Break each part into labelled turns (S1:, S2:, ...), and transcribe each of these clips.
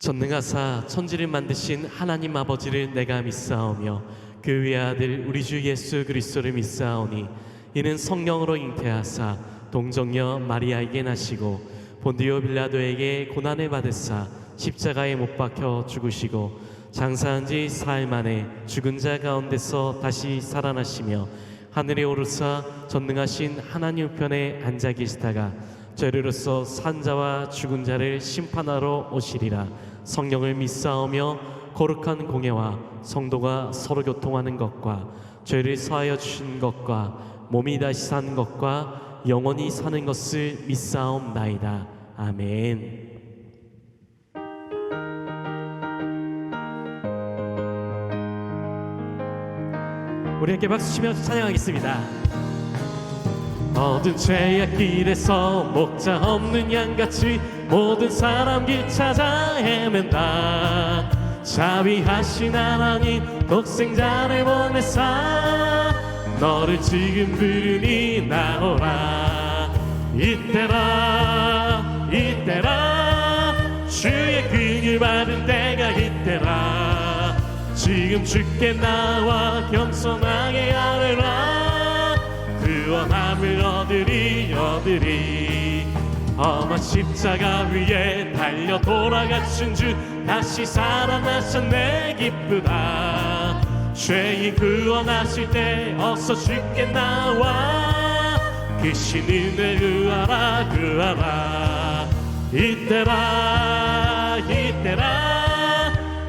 S1: 전능하사 천지를 만드신 하나님 아버지를 내가 믿사오며 그 외아들 우리 주 예수 그리스도를 믿사오니 이는 성령으로 잉태하사 동정녀 마리아에게 나시고 본디오 빌라도에게 고난을 받으사 십자가에 못 박혀 죽으시고 장사한 지 사흘 만에 죽은 자 가운데서 다시 살아나시며 하늘에 오르사 전능하신 하나님 우편에 앉아 계시다가 죄로서 산 자와 죽은 자를 심판하러 오시리라. 성령을 믿사오며 거룩한 공예와 성도가 서로 교통하는 것과 죄를 사하여 주신 것과 몸이 다시 사는 것과 영원히 사는 것을 믿사옵나이다. 아멘. 우리 함께 박수치며 찬양하겠습니다. 어두운 죄악 길에서 목자 없는 양같이 모든 사람 길 찾아 헤맨다. 자비하신 하나님 독생자를 보내사 너를 지금 부르니 나오라. 이때라 이때라 주의 긍휼 받은 때가 이때라. 지금 주께 나와 겸손하게 아뢰라. 구원함을 얻으리 험한 십자가 위에 달려 돌아가신 주 다시 살아나셨네. 기쁘다. 죄인 구원하실 때 어서 주께 나와 그 신은혜 구하라. 이때라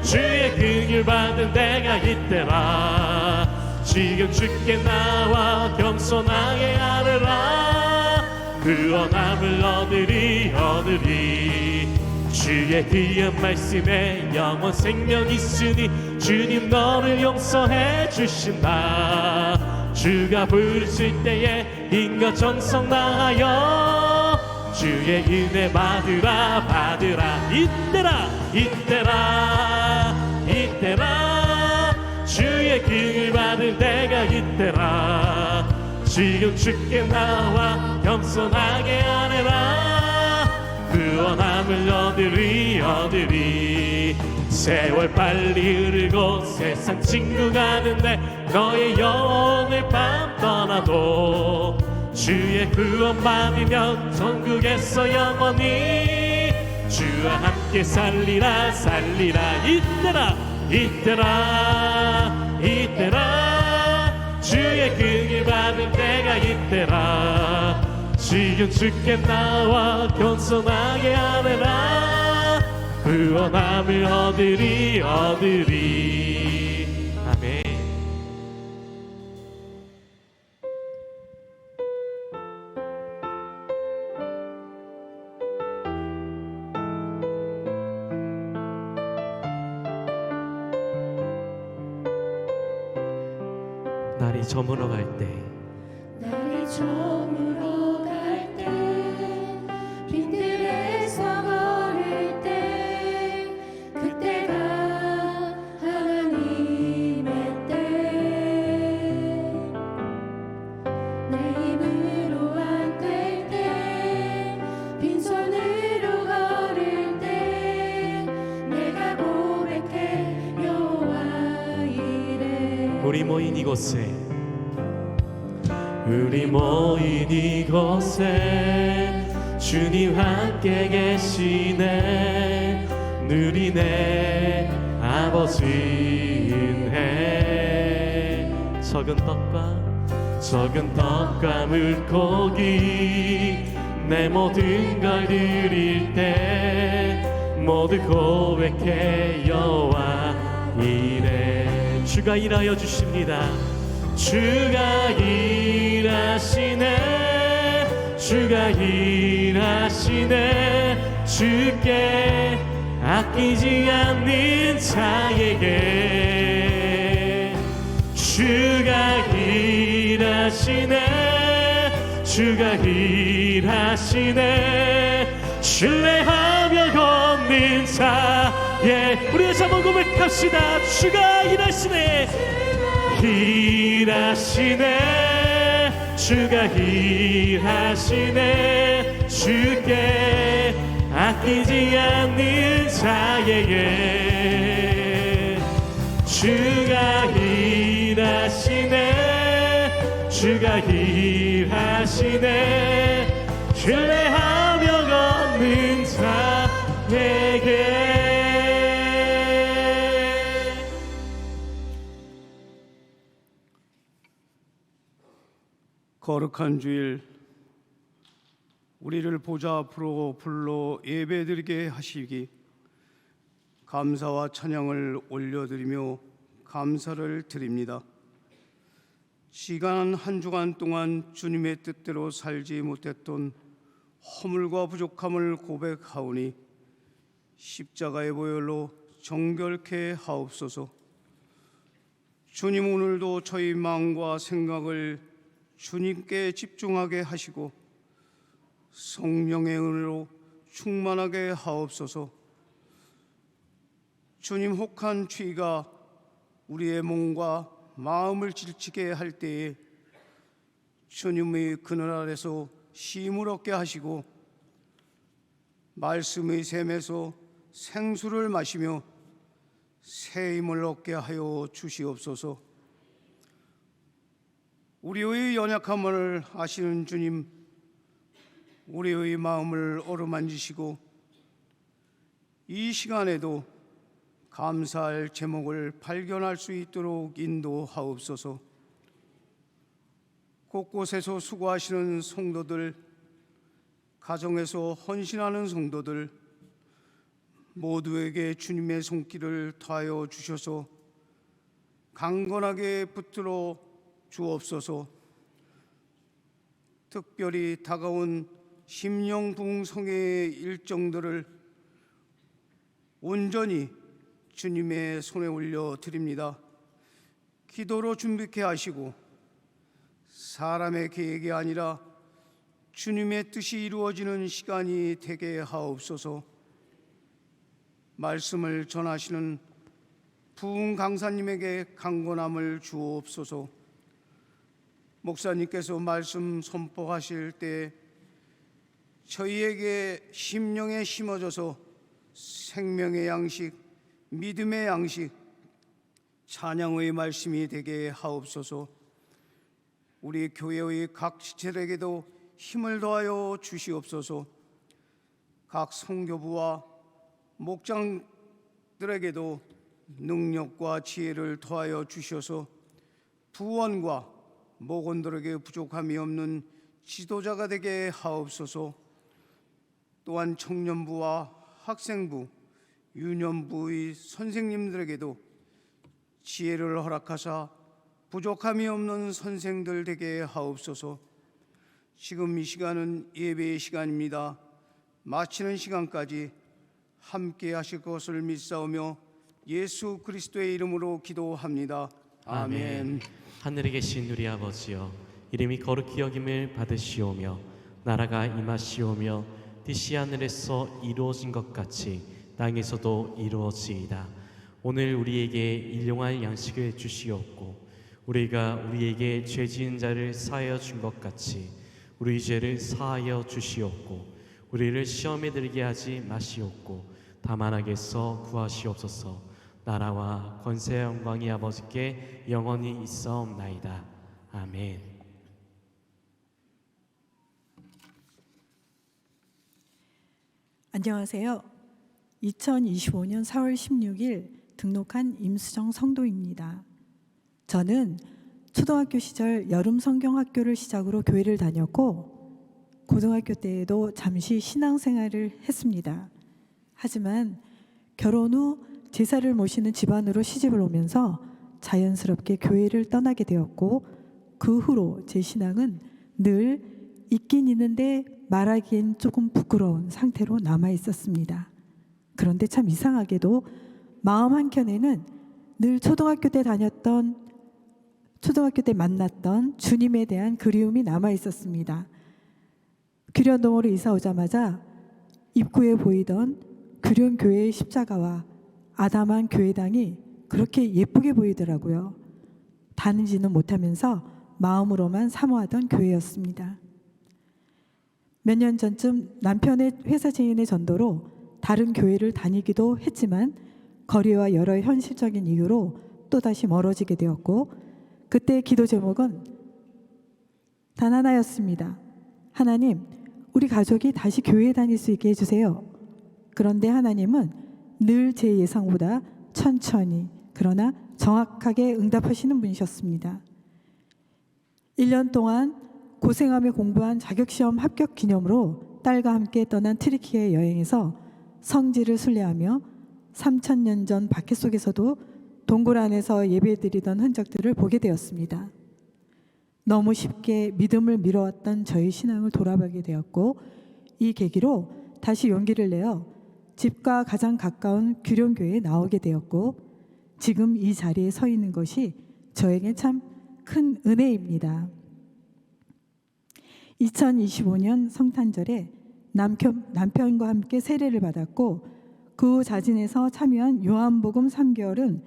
S1: 주의 긍휼 받은 때가 이때라. 지금 주께 나와 겸손하게 아뢰라. 구원함을 얻으리 주의 귀한 말씀에 영원 생명 있으니 주님 너를 용서해 주신다. 주가 부르실 때에 인과 정성 다하여 주의 은혜 받으라. 이때라 주의 긍휼 받을 때가 이때라. 지금 주께 나와 겸손하게 아뢰라. 구원함을 얻으리 세월 빨리 흐르고 세상 친구 가는데 너의 영혼을 밤 떠나도 주의 구원 받으면 천국에서 영원히 주와 함께 살리라. 이때라 주의 긍휼 받을 때가 이때라. 지금 주께 나와 겸손하게 아뢰라. 구원함을 얻으리 아멘. 날이 저물어 갈 때
S2: 빈들에서 걸을 때 그때가 하나님의 때. 내 힘으로 안 될 때 빈손으로 걸을 때 내가 고백해 여호와 이래.
S1: 우리 모인 이곳에 주님 함께 계시네. 누리네 아버지 은혜. 적은 떡과 물고기 내 모든 걸 드릴 때 모두 고백해 여호와 이래. 주가 일하여 주십니다. 주가 일하시네. 주께 아끼지 않는 자에게 주가 일하시네. 신뢰하며 걷는 자에 우리 다시 한번 고백합시다. 주가 일하시네. 주가 일하시네. 주께 아끼지 않는 자에게 주가 일하시네 주가 일하시네 신뢰하며 걷는 자에게
S3: 거룩한 주일 우리를 보좌 앞으로 불러 예배드리게 하시기 감사와 찬양을 올려드리며 감사를 드립니다. 지난 한 주간 동안 주님의 뜻대로 살지 못했던 허물과 부족함을 고백하오니 십자가의 보혈로 정결케 하옵소서. 주님, 오늘도 저희 마음과 생각을 주님께 집중하게 하시고 성령의 은혜로 충만하게 하옵소서. 주님, 혹한 죄가 우리의 몸과 마음을 지치게 할 때에 주님의 그늘 아래서 쉼을 얻게 하시고 말씀의 샘에서 생수를 마시며 새 힘을 얻게 하여 주시옵소서. 우리의 연약함을 아시는 주님, 우리의 마음을 어루만지시고 이 시간에도 감사할 제목을 발견할 수 있도록 인도하옵소서. 곳곳에서 수고하시는 성도들, 가정에서 헌신하는 성도들 모두에게 주님의 손길을 더하여 주셔서 강건하게 붙들어 주옵소서. 특별히 다가온 심령 부흥성의 일정들을 온전히 주님의 손에 올려 드립니다. 기도로 준비케 하시고 사람의 계획이 아니라 주님의 뜻이 이루어지는 시간이 되게 하옵소서. 말씀을 전하시는 부흥 강사님에게 강건함을 주옵소서. 목사님께서 말씀 선포하실 때 저희에게 심령에 심어져서 생명의 양식, 믿음의 양식, 찬양의 말씀이 되게 하옵소서. 우리 교회의 각 지체들에게도 힘을 더하여 주시옵소서. 각 선교부와 목장들에게도 능력과 지혜를 더하여 주셔서 부원과 목원들에게 부족함이 없는 지도자가 되게 하옵소서. 또한 청년부와 학생부, 유년부의 선생님들에게도 지혜를 허락하사 부족함이 없는 선생들 되게 하옵소서. 지금 이 시간은 예배의 시간입니다. 마치는 시간까지 함께 하실 것을 믿사오며 예수 그리스도의 이름으로 기도합니다. 아멘.
S1: 하늘에 계신 우리 아버지여, 이름이 거룩히 여김을 받으시오며 나라가 임하시오며 뜻이 하늘에서 이루어진 것 같이 땅에서도 이루어지이다. 오늘 우리에게 일용할 양식을 주시옵고 우리가 우리에게 죄 지은 자를 사하여 준 것 같이 우리 죄를 사하여 주시옵고 우리를 시험에 들게 하지 마시옵고 다만 악에서 구하시옵소서. 나라와 권세와 영광이 아버지께 영원히 있사옵나이다. 아멘.
S4: 안녕하세요. 2025년 4월 16일 등록한 임수정 성도입니다. 저는 초등학교 시절 여름 성경학교를 시작으로 교회를 다녔고 고등학교 때에도 잠시 신앙생활을 했습니다. 하지만 결혼 후 제사를 모시는 집안으로 시집을 오면서 자연스럽게 교회를 떠나게 되었고 그 후로 제 신앙은 늘 있긴 있는데 말하기엔 조금 부끄러운 상태로 남아 있었습니다. 그런데 참 이상하게도 마음 한켠에는 늘 초등학교 때 만났던 주님에 대한 그리움이 남아 있었습니다. 규련동으로 이사 오자마자 입구에 보이던 규련교회의 십자가와 아담한 교회당이 그렇게 예쁘게 보이더라고요. 다니지는 못하면서 마음으로만 사모하던 교회였습니다. 몇 년 전쯤 남편의 회사 지인의 전도로 다른 교회를 다니기도 했지만 거리와 여러 현실적인 이유로 또다시 멀어지게 되었고, 그때 기도 제목은 단 하나였습니다. 하나님, 우리 가족이 다시 교회에 다닐 수 있게 해주세요. 그런데 하나님은 늘 제 예상보다 천천히 그러나 정확하게 응답하시는 분이셨습니다. 1년 동안 고생하며 공부한 자격시험 합격 기념으로 딸과 함께 떠난 트리키예 여행에서 성지를 순례하며 3000년 전 바퀴 속에서도 동굴 안에서 예배드리던 흔적들을 보게 되었습니다. 너무 쉽게 믿음을 미뤄왔던 저의 신앙을 돌아보게 되었고, 이 계기로 다시 용기를 내어 집과 가장 가까운 규룡교회에 나오게 되었고, 지금 이 자리에 서 있는 것이 저에게 참 큰 은혜입니다. 2025년 성탄절에 남편과 함께 세례를 받았고, 그 후 자진해서 참여한 요한복음 3개월은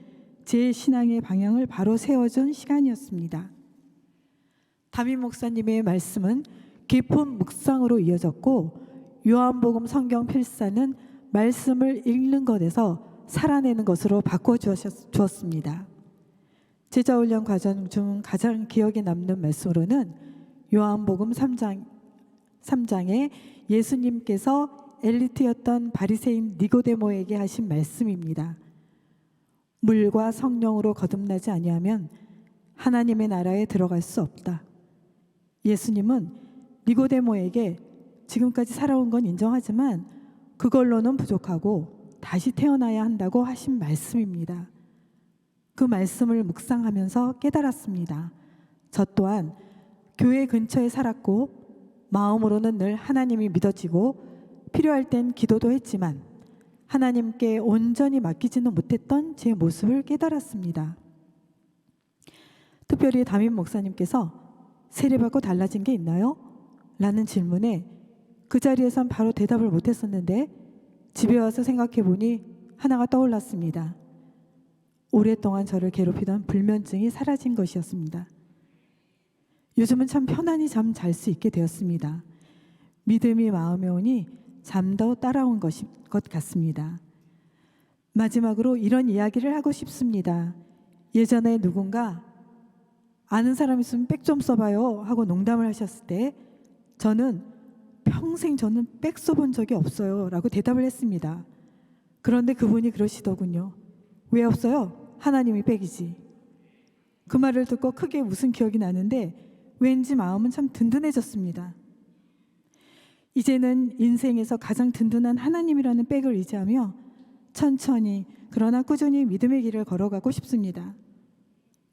S4: 제 신앙의 방향을 바로 세워준 시간이었습니다. 담임 목사님의 말씀은 깊은 묵상으로 이어졌고, 요한복음 성경 필사는 말씀을 읽는 것에서 살아내는 것으로 바꿔주었습니다. 제자훈련 과정 중 가장 기억에 남는 말씀으로는 요한복음 3장에 예수님께서 엘리트였던 바리새인 니고데모에게 하신 말씀입니다. 물과 성령으로 거듭나지 아니하면 하나님의 나라에 들어갈 수 없다. 예수님은 니고데모에게 지금까지 살아온 건 인정하지만 그걸로는 부족하고 다시 태어나야 한다고 하신 말씀입니다. 그 말씀을 묵상하면서 깨달았습니다. 저 또한 교회 근처에 살았고 마음으로는 늘 하나님이 믿어지고 필요할 땐 기도도 했지만 하나님께 온전히 맡기지는 못했던 제 모습을 깨달았습니다. 특별히 담임 목사님께서 세례받고 달라진 게 있나요? 라는 질문에 그 자리에선 바로 대답을 못했었는데 집에 와서 생각해 보니 하나가 떠올랐습니다. 오랫동안 저를 괴롭히던 불면증이 사라진 것이었습니다. 요즘은 참 편안히 잠 잘 수 있게 되었습니다. 믿음이 마음에 오니 잠도 따라온 것 같습니다. 마지막으로 이런 이야기를 하고 싶습니다. 예전에 누군가 아는 사람 있으면 백 좀 써봐요 하고 농담을 하셨을 때 저는 평생 저는 백 써본 적이 없어요 라고 대답을 했습니다. 그런데 그분이 그러시더군요. 왜 없어요? 하나님이 백이지. 그 말을 듣고 크게 웃은 기억이 나는데 왠지 마음은 참 든든해졌습니다. 이제는 인생에서 가장 든든한 하나님이라는 백을 의지하며 천천히 그러나 꾸준히 믿음의 길을 걸어가고 싶습니다.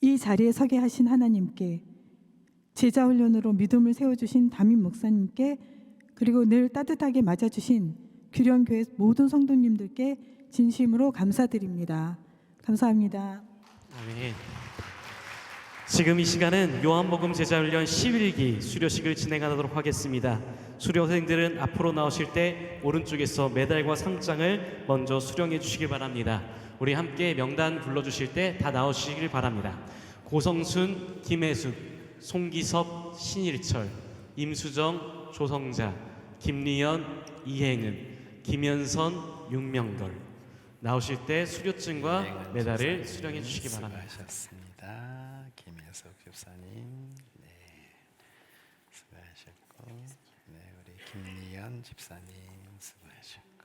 S4: 이 자리에 서게 하신 하나님께, 제자훈련으로 믿음을 세워주신 담임 목사님께, 그리고 늘 따뜻하게 맞아주신 규령교회 모든 성도님들께 진심으로 감사드립니다. 감사합니다.
S1: 아멘. 지금 이 시간은 요한복음 제자훈련 11기 수료식을 진행하도록 하겠습니다. 수료생들은 앞으로 나오실 때 오른쪽에서 메달과 상장을 먼저 수령해 주시기 바랍니다. 우리 함께 명단 불러주실 때 다 나오시길 바랍니다. 고성순, 김혜숙, 송기섭, 신일철, 임수정, 조성자, 김리연, 이행은, 김현선, 윤명걸. 나오실 때 수료증과 메달을 수령해 주시기 바랍니다.
S5: 수고하셨습니다. 김혜석 집사님, 네, 수고하셨고, 네, 우리 김리연 집사님 수고하셨고,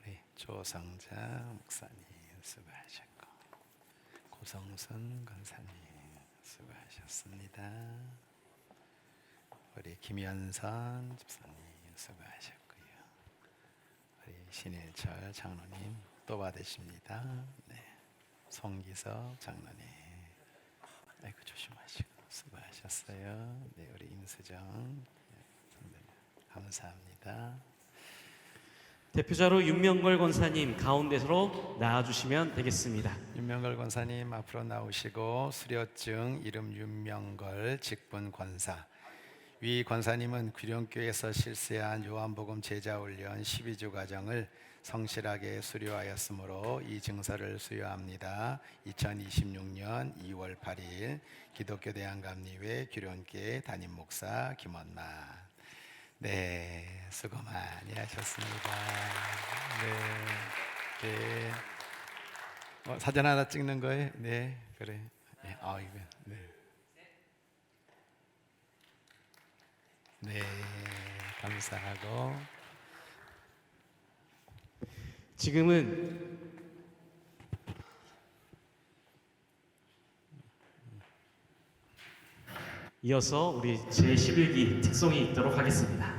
S5: 우리 조성자 목사님 수고하셨고, 고성순 권사님 수고하셨습니다. 우리 김현선 집사님 수고하셨고요. 우리 신일철 장로님 또 받으십니다. 네, 송기석 장로님, 아이고 조심하시고 수고하셨어요. 네, 우리 임수정 선배님 감사합니다.
S1: 대표자로 윤명걸 권사님 가운데로 나와주시면 되겠습니다.
S5: 윤명걸 권사님 앞으로 나오시고, 수료증 이름 윤명걸, 직분 권사. 위 권사님은 규령교에서 실시한 요한복음 제자훈련 12주 과정을 성실하게 수료하였으므로 이 증서를 수여합니다. 2026년 2월 8일 기독교 대한감리회 규령교회 담임 목사 김원만. 네, 수고 많이 하셨습니다. 네, 네. 사진 하나 찍는 거예요? 네, 그래. 네, 이거, 네. 네, 감사하고.
S1: 지금은 이어서 우리 제11기 특송이 있도록 하겠습니다.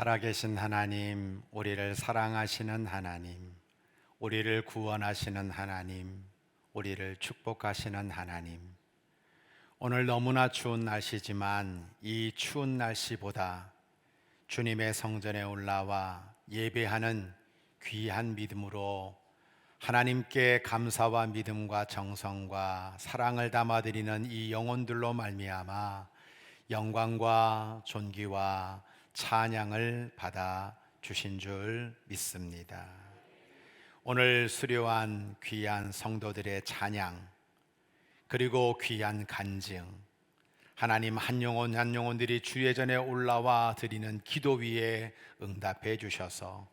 S5: 살아계신 하나님, 우리를 사랑하시는 하나님, 우리를 구원하시는 하나님, 우리를 축복하시는 하나님, 오늘 너무나 추운 날씨지만 이 추운 날씨보다 주님의 성전에 올라와 예배하는 귀한 믿음으로 하나님께 감사와 믿음과 정성과 사랑을 담아드리는 이 영혼들로 말미암아 영광과 존귀와 찬양을 받아 주신 줄 믿습니다. 오늘 수료한 귀한 성도들의 찬양, 그리고 귀한 간증, 하나님 한 영혼 한 영혼들이 주의 전에 올라와 드리는 기도 위에 응답해 주셔서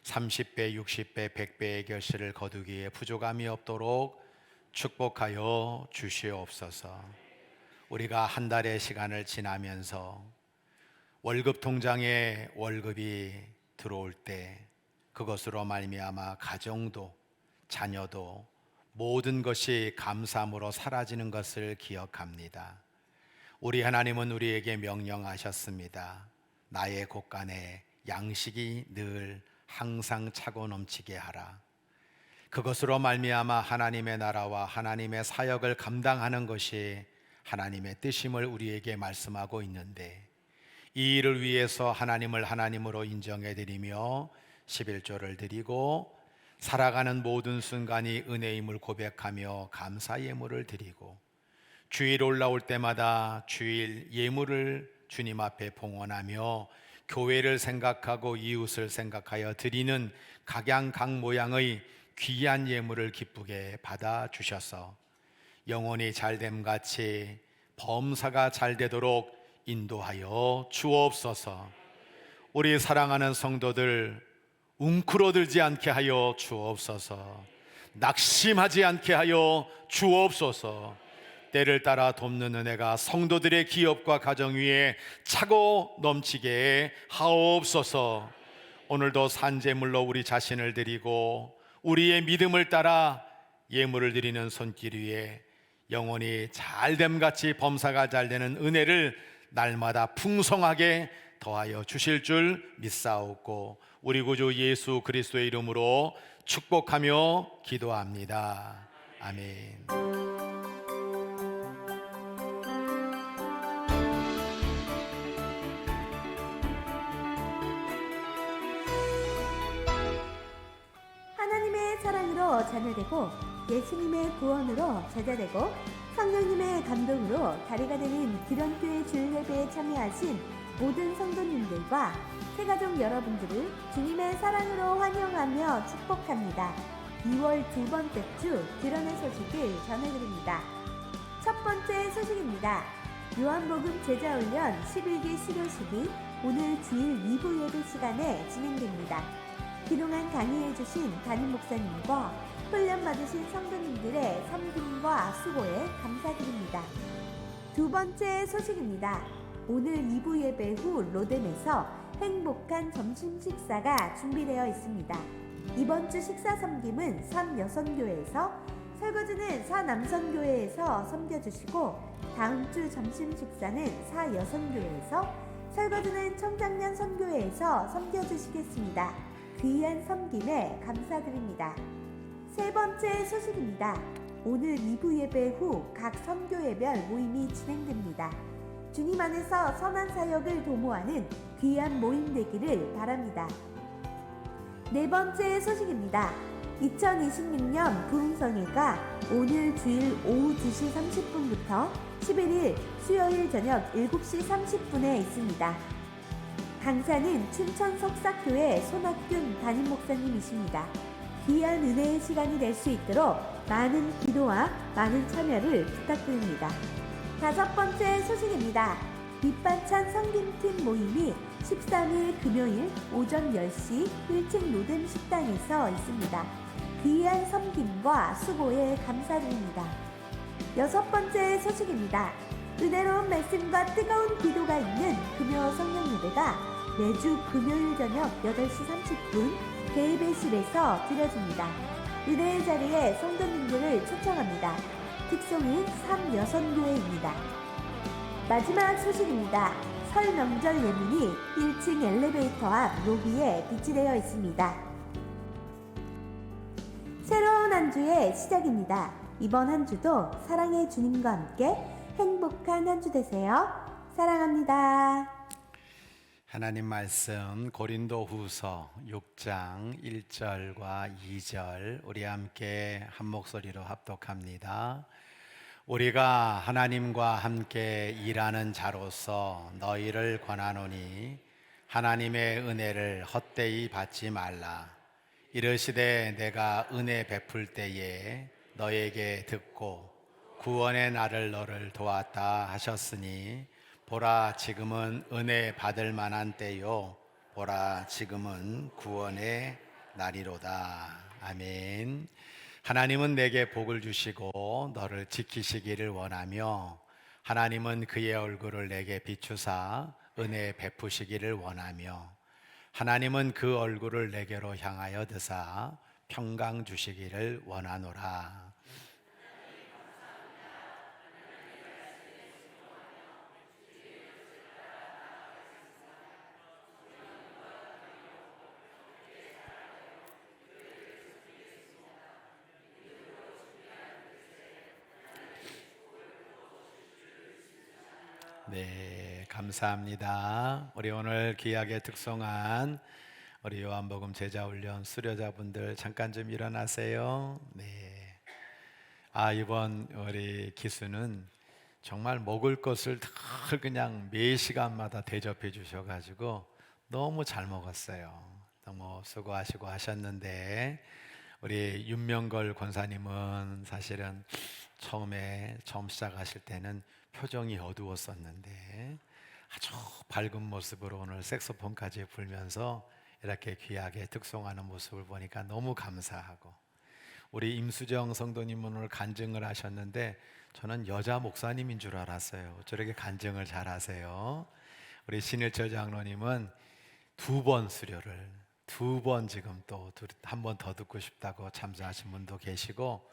S5: 30배, 60배, 100배의 결실을 거두기에 부족함이 없도록 축복하여 주시옵소서. 우리가 한 달의 시간을 지나면서 월급 통장에 월급이 들어올 때 그것으로 말미암아 가정도 자녀도 모든 것이 감사함으로 사라지는 것을 기억합니다. 우리 하나님은 우리에게 명령하셨습니다. 나의 곳간에 양식이 늘 항상 차고 넘치게 하라. 그것으로 말미암아 하나님의 나라와 하나님의 사역을 감당하는 것이 하나님의 뜻임을 우리에게 말씀하고 있는데, 이 일을 위해서 하나님을 하나님으로 인정해 드리며 11조를 드리고 살아가는 모든 순간이 은혜임을 고백하며 감사 예물을 드리고, 주일 올라올 때마다 주일 예물을 주님 앞에 봉헌하며 교회를 생각하고 이웃을 생각하여 드리는 각양 각 모양의 귀한 예물을 기쁘게 받아 주셔서 영혼이 잘됨 같이 범사가 잘 되도록 인도하여 주옵소서. 우리 사랑하는 성도들 웅크러들지 않게 하여 주옵소서. 낙심하지 않게 하여 주옵소서. 때를 따라 돕는 은혜가 성도들의 기업과 가정 위에 차고 넘치게 하옵소서. 오늘도 산제물로 우리 자신을 드리고 우리의 믿음을 따라 예물을 드리는 손길 위에 영혼이 잘됨같이 범사가 잘되는 은혜를 날마다 풍성하게 더하여 주실 줄 믿사옵고 우리 구주 예수 그리스도의 이름으로 축복하며 기도합니다. 아멘.
S6: 하나님의 사랑으로 자녀되고 예수님의 구원으로 제자되고 성령님의 감동으로 다리가 되는 기련교회 주일예배에 참여하신 모든 성도님들과 새가족 여러분들을 주님의 사랑으로 환영하며 축복합니다. 2월 두 번째 주 기련의 소식을 전해드립니다. 첫 번째 소식입니다. 요한복음 제자훈련 11기 수료식이 오늘 주일 2부 예배 시간에 진행됩니다. 그동안 강의해주신 담임 목사님과 훈련받으신 성도님들의 섬김과 수고에 감사드립니다. 두 번째 소식입니다. 오늘 2부 예배 후 로뎀에서 행복한 점심 식사가 준비되어 있습니다. 이번 주 식사 섬김은 삼여선교회에서, 설거지는 사남선교회에서 섬겨주시고, 다음 주 점심 식사는 사여선교회에서, 설거지는 청장년 선교회에서 섬겨주시겠습니다. 귀한 섬김에 감사드립니다. 세 번째 소식입니다. 오늘 2부 예배 후 각 선교회별 모임이 진행됩니다. 주님 안에서 선한 사역을 도모하는 귀한 모임 되기를 바랍니다. 네 번째 소식입니다. 2026년 부흥성회가 오늘 주일 오후 2시 30분부터 11일 수요일 저녁 7시 30분에 있습니다. 강사는 춘천 석사교회 손학균 담임 목사님이십니다. 귀한 은혜의 시간이 될 수 있도록 많은 기도와 많은 참여를 부탁드립니다. 다섯 번째 소식입니다. 밑반찬 섬김팀 모임이 13일 금요일 오전 10시 1층 로뎀 식당에서 있습니다. 귀한 섬김과 수고에 감사드립니다. 여섯 번째 소식입니다. 은혜로운 말씀과 뜨거운 기도가 있는 금요 성령 예배가 매주 금요일 저녁 8시 30분 대예배실에서 드려집니다. 은혜의 자리에 성도님들을 초청합니다. 특송은 삼여선교회입니다. 마지막 소식입니다. 설 명절 예문이 1층 엘리베이터 앞 로비에 비치되어 있습니다. 새로운 한 주의 시작입니다. 이번 한 주도 사랑의 주님과 함께 행복한 한 주 되세요. 사랑합니다.
S5: 하나님 말씀 고린도후서 6장 1절과 2절 우리 함께 한 목소리로 합독합니다. 우리가 하나님과 함께 일하는 자로서 너희를 권하노니 하나님의 은혜를 헛되이 받지 말라. 이르시되 내가 은혜 베풀 때에 너에게 듣고 구원의 날을 너를 도왔다 하셨으니 보라 지금은 은혜 받을 만한 때요 보라 지금은 구원의 날이로다. 아멘. 하나님은 내게 복을 주시고 너를 지키시기를 원하며 하나님은 그의 얼굴을 내게 비추사 은혜 베푸시기를 원하며 하나님은 그 얼굴을 내게로 향하여 드사 평강 주시기를 원하노라. 네, 감사합니다. 우리 오늘 귀하게 특송한 우리 요한복음 제자훈련 수료자분들 잠깐 좀 일어나세요. 네. 이번 우리 기수는 정말 먹을 것을 늘 그냥 매 시간마다 대접해 주셔가지고 너무 잘 먹었어요. 너무 수고하시고 하셨는데 우리 윤명걸 권사님은 사실은 처음 시작하실 때는 표정이 어두웠었는데 아주 밝은 모습으로 오늘 색소폰까지 불면서 이렇게 귀하게 특송하는 모습을 보니까 너무 감사하고 우리 임수정 성도님은 오늘 간증을 하셨는데 저는 여자 목사님인 줄 알았어요. 저렇게 간증을 잘하세요. 우리 신일철 장로님은 2번 수료를 2번 지금 또 한 번 더 듣고 싶다고 참석하신 분도 계시고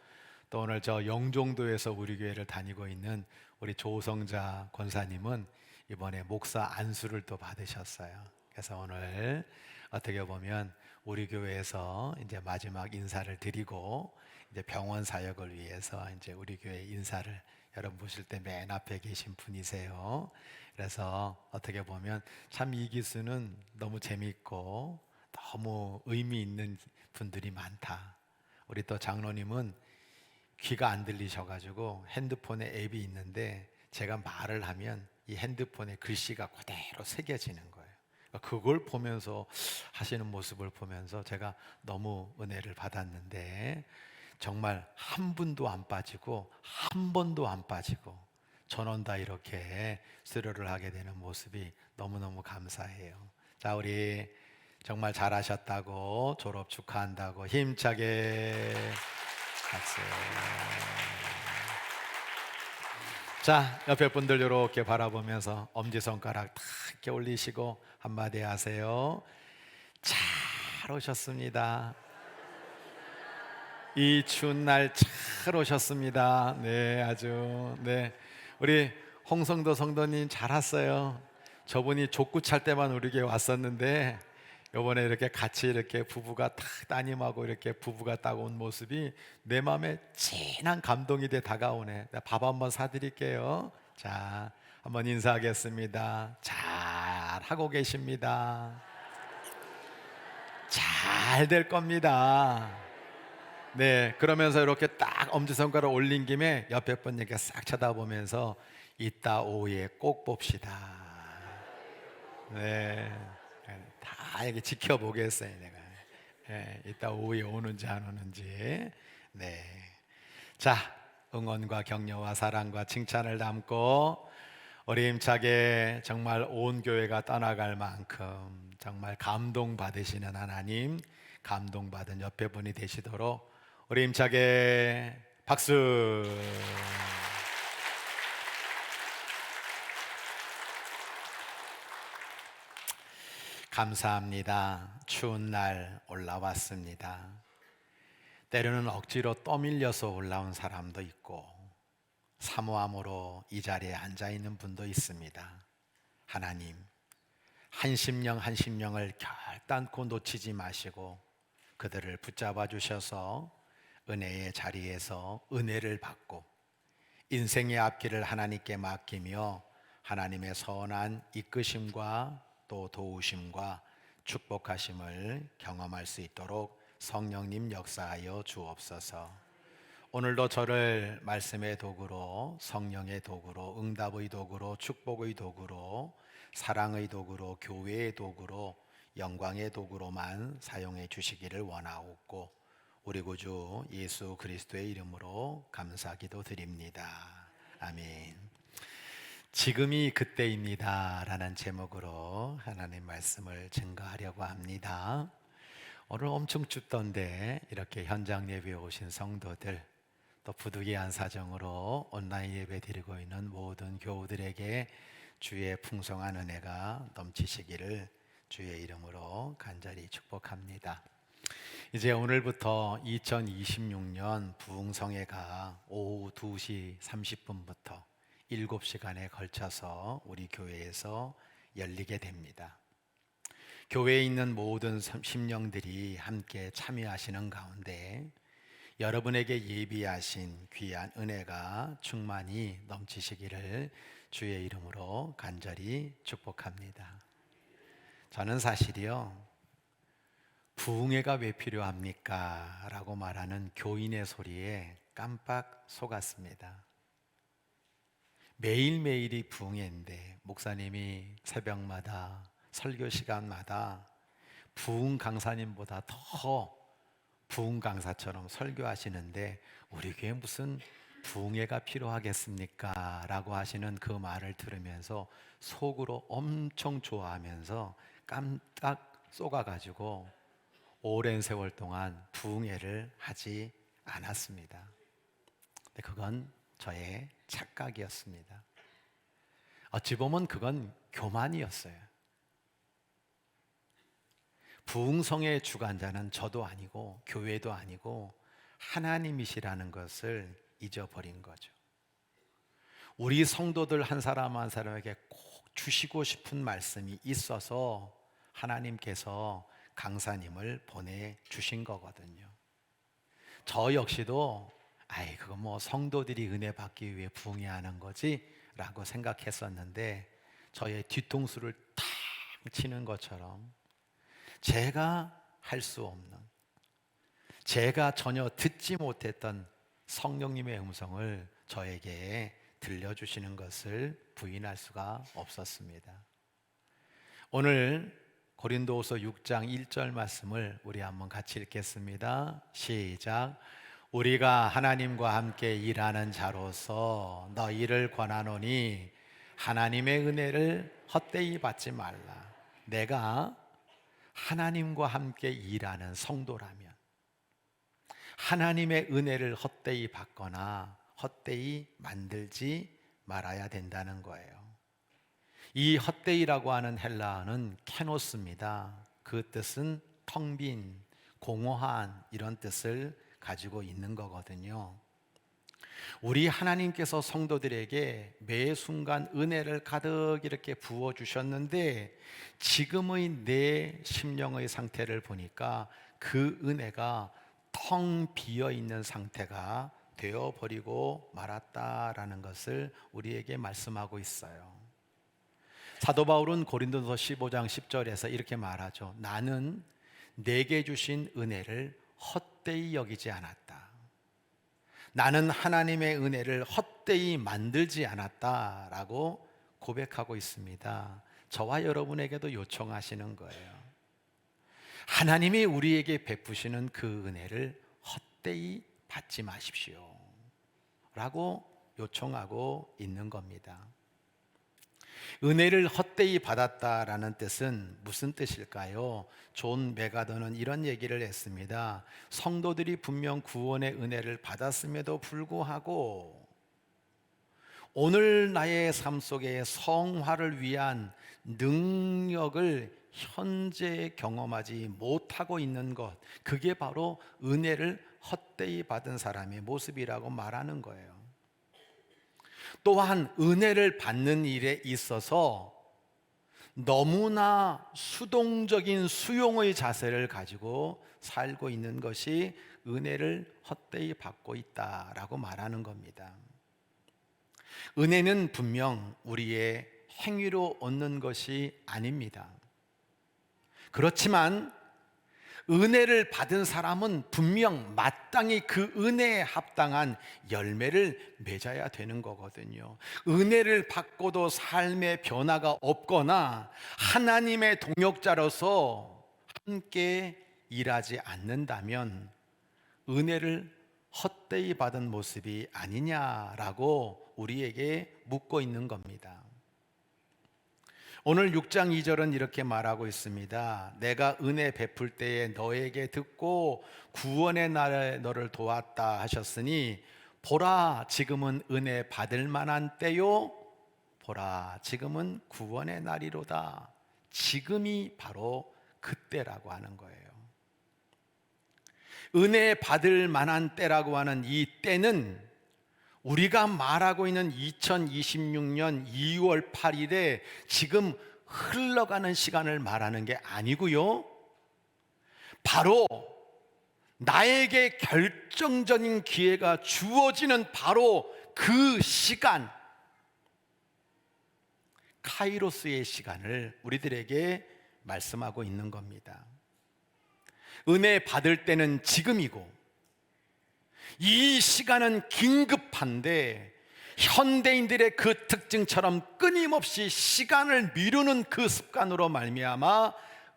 S5: 또 오늘 저 영종도에서 우리 교회를 다니고 있는 우리 조성자 권사님은 이번에 목사 안수를 또 받으셨어요. 그래서 오늘 어떻게 보면 우리 교회에서 이제 마지막 인사를 드리고 이제 병원 사역을 위해서 이제 우리 교회 인사를 여러분 보실 때 맨 앞에 계신 분이세요. 그래서 어떻게 보면 참 이 기수는 너무 재미있고 너무 의미 있는 분들이 많다. 우리 또 장로님은 귀가 안 들리셔가지고 핸드폰에 앱이 있는데 제가 말을 하면 이 핸드폰에 글씨가 그대로 새겨지는 거예요. 그걸 보면서 하시는 모습을 보면서 제가 너무 은혜를 받았는데 정말 한 분도 안 빠지고 한 번도 안 빠지고 전원 다 이렇게 수료를 하게 되는 모습이 너무너무 감사해요. 자, 우리 정말 잘하셨다고 졸업 축하한다고 힘차게 박수. 자, 옆에 분들 이렇게 바라보면서 엄지손가락 탁 이렇게 올리시고 한마디 하세요. 잘 오셨습니다. 이 추운 날 잘 오셨습니다. 네, 아주 네. 우리 홍성도 성도님 잘 왔어요. 저분이 족구 찰 때만 우리 교회 왔었는데 이번에 이렇게 같이 이렇게 부부가 딱 따님하고 이렇게 부부가 딱 온 모습이 내 마음에 진한 감동이 돼 다가오네. 밥 한번 사드릴게요. 자, 한번 인사하겠습니다. 잘 하고 계십니다. 잘 될 겁니다. 네, 그러면서 이렇게 딱 엄지손가락 올린 김에 옆에 분에게 싹 쳐다보면서 이따 오후에 꼭 봅시다. 네. 다 이렇게 지켜보겠어요, 내가. 예, 이따 오후에 오는지 안 오는지. 네. 자, 응원과 격려와 사랑과 칭찬을 담고 우리 힘차게 정말 온 교회가 떠나갈 만큼 정말 감동받으시는 하나님, 감동받은 옆에 분이 되시도록 우리 힘차게 박수. 감사합니다. 추운 날 올라왔습니다. 때로는 억지로 떠밀려서 올라온 사람도 있고 사모함으로 이 자리에 앉아 있는 분도 있습니다. 하나님, 한 심령 한 심령을 결단코 놓치지 마시고 그들을 붙잡아 주셔서 은혜의 자리에서 은혜를 받고 인생의 앞길을 하나님께 맡기며 하나님의 선한 이끄심과 또 도우심과 축복하심을 경험할 수 있도록 성령님 역사하여 주옵소서. 오늘도 저를 말씀의 도구로, 성령의 도구로, 응답의 도구로, 축복의 도구로 사랑의 도구로, 교회의 도구로, 영광의 도구로만 사용해 주시기를 원하옵고 우리 구주 예수 그리스도의 이름으로 감사기도 드립니다. 아멘. 지금이 그때입니다 라는 제목으로 하나님 말씀을 증거하려고 합니다. 오늘 엄청 춥던데 이렇게 현장 예배에 오신 성도들, 또 부득이한 사정으로 온라인 예배 드리고 있는 모든 교우들에게 주의 풍성한 은혜가 넘치시기를 주의 이름으로 간절히 축복합니다. 이제 오늘부터 2026년 부흥성회가 오후 2시 30분부터 7시간에 걸쳐서 우리 교회에서 열리게 됩니다. 교회에 있는 모든 심령들이 함께 참여하시는 가운데 여러분에게 예비하신 귀한 은혜가 충만히 넘치시기를 주의 이름으로 간절히 축복합니다. 저는 사실이요, 부흥회가 왜 필요합니까? 라고 말하는 교인의 소리에 깜빡 속았습니다. 매일매일이 부흥회인데 목사님이 새벽마다 설교 시간마다 부흥 강사님보다 더 부흥 강사처럼 설교하시는데 우리 교회 무슨 부흥회가 필요하겠습니까? 라고 하시는 그 말을 들으면서 속으로 엄청 좋아하면서 깜딱 쏘가가지고 오랜 세월 동안 부흥회를 하지 않았습니다. 근데 그건 저의 착각이었습니다. 어찌 보면 그건 교만이었어요. 부흥성의 주관자는 저도 아니고 교회도 아니고 하나님이시라는 것을 잊어버린 거죠. 우리 성도들 한 사람 한 사람에게 꼭 주시고 싶은 말씀이 있어서 하나님께서 강사님을 보내주신 거거든요. 저 역시도 그거 뭐 성도들이 은혜 받기 위해 부흥회 하는 거지 라고 생각했었는데 저의 뒤통수를 탁 치는 것처럼 제가 할 수 없는, 제가 전혀 듣지 못했던 성령님의 음성을 저에게 들려주시는 것을 부인할 수가 없었습니다. 오늘 고린도후서 6장 1절 말씀을 우리 한번 같이 읽겠습니다. 시작. 우리가 하나님과 함께 일하는 자로서 너희를 권하노니 하나님의 은혜를 헛되이 받지 말라. 내가 하나님과 함께 일하는 성도라면 하나님의 은혜를 헛되이 받거나 헛되이 만들지 말아야 된다는 거예요. 이 헛되이라고 하는 헬라어는 케노스입니다. 그 뜻은 텅 빈, 공허한 이런 뜻을 가지고 있는 거거든요. 우리 하나님께서 성도들에게 매 순간 은혜를 가득 이렇게 부어주셨는데 지금의 내 심령의 상태를 보니까 그 은혜가 텅 비어있는 상태가 되어버리고 말았다라는 것을 우리에게 말씀하고 있어요. 사도 바울은 고린도서 15장 10절에서 이렇게 말하죠. 나는 내게 주신 은혜를 헛되이 여기지 않았다. 나는 하나님의 은혜를 헛되이 만들지 않았다라고 고백하고 있습니다. 저와 여러분에게도 요청하시는 거예요. 하나님이 우리에게 베푸시는 그 은혜를 헛되이 받지 마십시오 라고 요청하고 있는 겁니다. 은혜를 헛되이 받았다라는 뜻은 무슨 뜻일까요? 존 메가더는 이런 얘기를 했습니다. 성도들이 분명 구원의 은혜를 받았음에도 불구하고 오늘 나의 삶 속에 성화를 위한 능력을 현재 경험하지 못하고 있는 것, 그게 바로 은혜를 헛되이 받은 사람의 모습이라고 말하는 거예요. 또한 은혜를 받는 일에 있어서 너무나 수동적인 수용의 자세를 가지고 살고 있는 것이 은혜를 헛되이 받고 있다라고 말하는 겁니다. 은혜는 분명 우리의 행위로 얻는 것이 아닙니다. 그렇지만 은혜를 받은 사람은 분명 마땅히 그 은혜에 합당한 열매를 맺어야 되는 거거든요. 은혜를 받고도 삶의 변화가 없거나 하나님의 동역자로서 함께 일하지 않는다면 은혜를 헛되이 받은 모습이 아니냐라고 우리에게 묻고 있는 겁니다. 오늘 6장 2절은 이렇게 말하고 있습니다. 내가 은혜 베풀 때에 너에게 듣고 구원의 날에 너를 도왔다 하셨으니 보라 지금은 은혜 받을 만한 때요, 보라 지금은 구원의 날이로다. 지금이 바로 그때라고 하는 거예요. 은혜 받을 만한 때라고 하는 이 때는 우리가 말하고 있는 2026년 2월 8일에 지금 흘러가는 시간을 말하는 게 아니고요, 바로 나에게 결정적인 기회가 주어지는 바로 그 시간, 카이로스의 시간을 우리들에게 말씀하고 있는 겁니다. 은혜 받을 때는 지금이고 이 시간은 긴급한데 현대인들의 그 특징처럼 끊임없이 시간을 미루는 그 습관으로 말미암아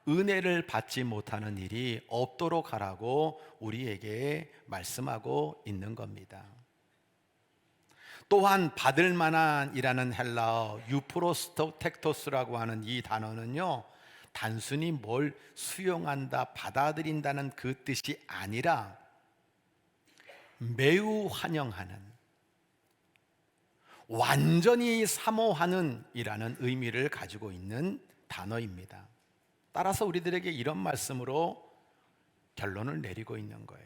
S5: 은혜를 받지 못하는 일이 없도록 하라고 우리에게 말씀하고 있는 겁니다. 또한 받을 만한이라는 헬라어 유프로스토텍토스라고 하는 이 단어는요, 단순히 뭘 수용한다, 받아들인다는 그 뜻이 아니라 매우 환영하는, 완전히 사모하는 이라는 의미를 가지고 있는 단어입니다. 따라서 우리들에게 이런 말씀으로 결론을 내리고 있는 거예요.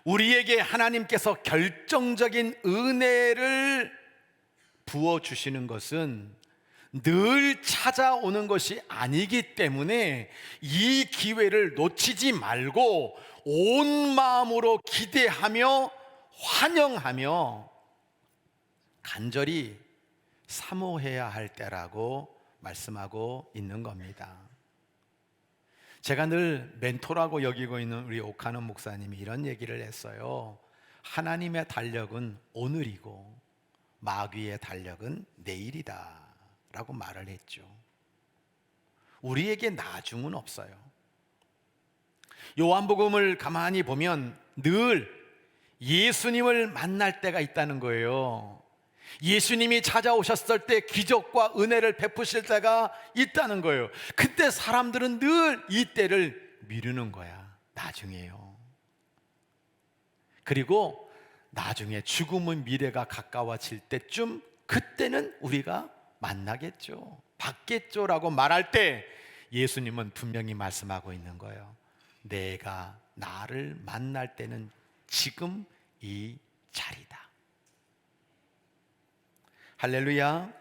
S5: 우리에게 하나님께서 결정적인 은혜를 부어주시는 것은 늘 찾아오는 것이 아니기 때문에 이 기회를 놓치지 말고 온 마음으로 기대하며 환영하며 간절히 사모해야 할 때라고 말씀하고 있는 겁니다. 제가 늘 멘토라고 여기고 있는 우리 오카노 목사님이 이런 얘기를 했어요. 하나님의 달력은 오늘이고 마귀의 달력은 내일이다 라고 말을 했죠. 우리에게 나중은 없어요. 요한복음을 가만히 보면 늘 예수님을 만날 때가 있다는 거예요. 예수님이 찾아오셨을 때 기적과 은혜를 베푸실 때가 있다는 거예요. 그때 사람들은 늘 이 때를 미루는 거야. 나중에요. 그리고 나중에 죽음의 미래가 가까워질 때쯤, 그때는 우리가 만나겠죠, 받겠죠 라고 말할 때 예수님은 분명히 말씀하고 있는 거예요. 내가 나를 만날 때는 지금 이 자리다. 할렐루야.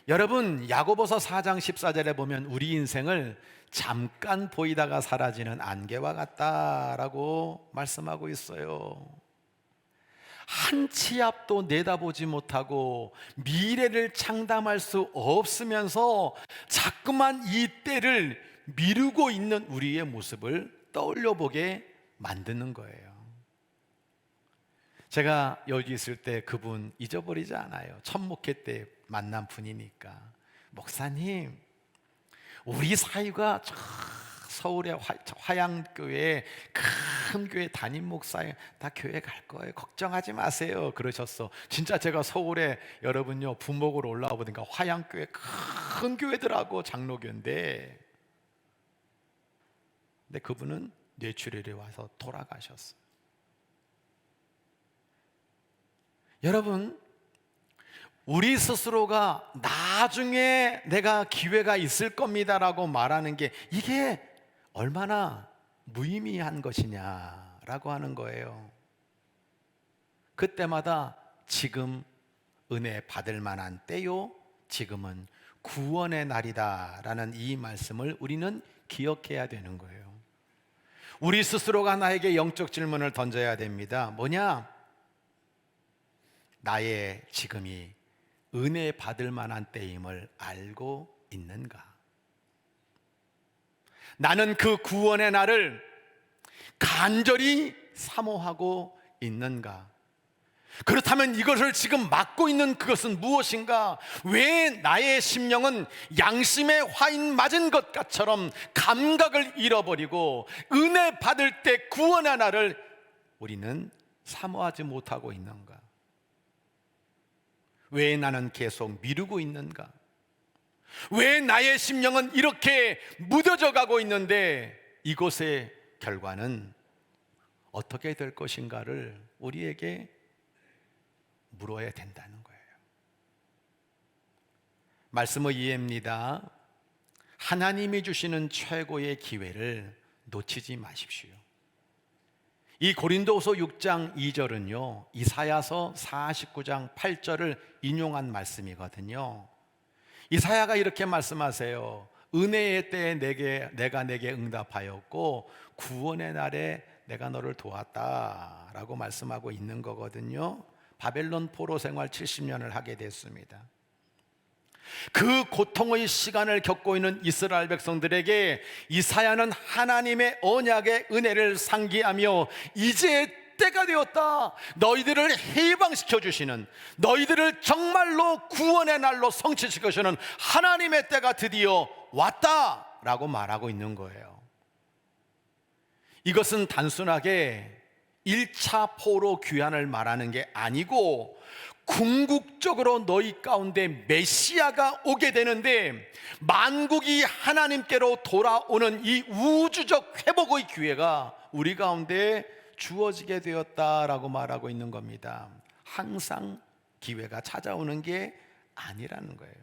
S5: 여러분, 야고보서 4장 14절에 보면 우리 인생을 잠깐 보이다가 사라지는 안개와 같다라고 말씀하고 있어요. 한 치 앞도 내다보지 못하고 미래를 장담할 수 없으면서 자꾸만 이 때를 미루고 있는 우리의 모습을 떠올려 보게 만드는 거예요. 제가 여기 있을 때 그분 잊어버리지 않아요. 첫 목회 때 만난 분이니까. 목사님, 우리 사이가 서울의 화양교회 큰 교회 담임 목사예요. 다 교회 갈 거예요. 걱정하지 마세요. 그러셨어. 진짜 제가 서울에 여러분요 부목으로 올라와 보니까 화양교회 큰 교회더라고, 장로교인데. 근데 그분은 뇌출혈이 와서 돌아가셨어요. 여러분, 우리 스스로가 나중에 내가 기회가 있을 겁니다라고 말하는 게 이게 얼마나 무의미한 것이냐라고 하는 거예요. 그때마다 지금 은혜 받을 만한 때요, 지금은 구원의 날이다라는 이 말씀을 우리는 기억해야 되는 거예요. 우리 스스로가 나에게 영적 질문을 던져야 됩니다. 뭐냐? 나의 지금이 은혜 받을 만한 때임을 알고 있는가? 나는 그 구원의 날을 간절히 사모하고 있는가? 그렇다면 이것을 지금 막고 있는 그것은 무엇인가? 왜 나의 심령은 양심의 화인 맞은 것처럼 감각을 잃어버리고 은혜 받을 때 구원의 날을 우리는 사모하지 못하고 있는가? 왜 나는 계속 미루고 있는가? 왜 나의 심령은 이렇게 무뎌져 가고 있는데 이것의 결과는 어떻게 될 것인가를 우리에게 물어야 된다는 거예요. 말씀의 이해입니다. 하나님이 주시는 최고의 기회를 놓치지 마십시오. 이 고린도후서 6장 2절은요 이사야서 49장 8절을 인용한 말씀이거든요. 이사야가 이렇게 말씀하세요. 은혜의 때에 내가 내게 응답하였고 구원의 날에 내가 너를 도왔다 라고 말씀하고 있는 거거든요. 바벨론 포로 생활 70년을 하게 됐습니다. 그 고통의 시간을 겪고 있는 이스라엘 백성들에게 이사야는 하나님의 언약의 은혜를 상기하며 이제 때가 되었다, 너희들을 해방시켜 주시는, 너희들을 정말로 구원의 날로 성취시켜 주시는 하나님의 때가 드디어 왔다 라고 말하고 있는 거예요. 이것은 단순하게 1차 포로 귀환을 말하는 게 아니고 궁극적으로 너희 가운데 메시아가 오게 되는데 만국이 하나님께로 돌아오는 이 우주적 회복의 기회가 우리 가운데 주어지게 되었다라고 말하고 있는 겁니다. 항상 기회가 찾아오는 게 아니라는 거예요.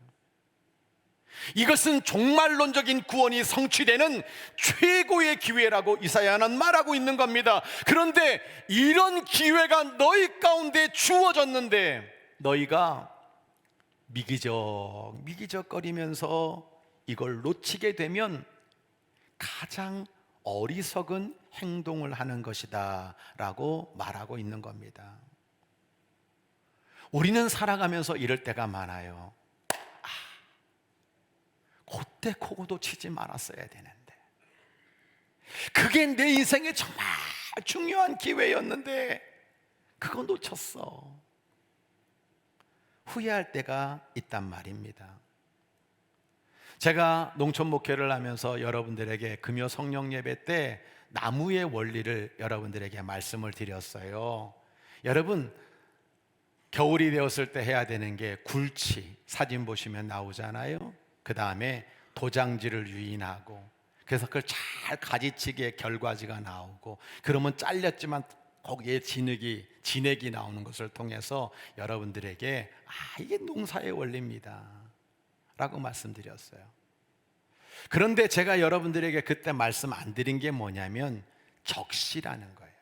S5: 이것은 종말론적인 구원이 성취되는 최고의 기회라고 이사야는 말하고 있는 겁니다. 그런데 이런 기회가 너희 가운데 주어졌는데 너희가 미기적거리면서 이걸 놓치게 되면 가장 어리석은 행동을 하는 것이다 라고 말하고 있는 겁니다. 우리는 살아가면서 이럴 때가 많아요. 그때 코고도 치지 말았어야 되는데, 그게 내 인생에 정말 중요한 기회였는데 그거 놓쳤어. 후회할 때가 있단 말입니다. 제가 농촌 목회를 하면서 여러분들에게 금요 성령 예배 때 나무의 원리를 여러분들에게 말씀을 드렸어요. 여러분, 겨울이 되었을 때 해야 되는 게 굴치, 사진 보시면 나오잖아요. 그 다음에 도장지를 유인하고, 그래서 그걸 잘 가지치기에 결과지가 나오고, 그러면 잘렸지만 거기에 진액이 나오는 것을 통해서 여러분들에게 이게 농사의 원리입니다 라고 말씀드렸어요. 그런데 제가 여러분들에게 그때 말씀 안 드린 게 뭐냐면 적시라는 거예요.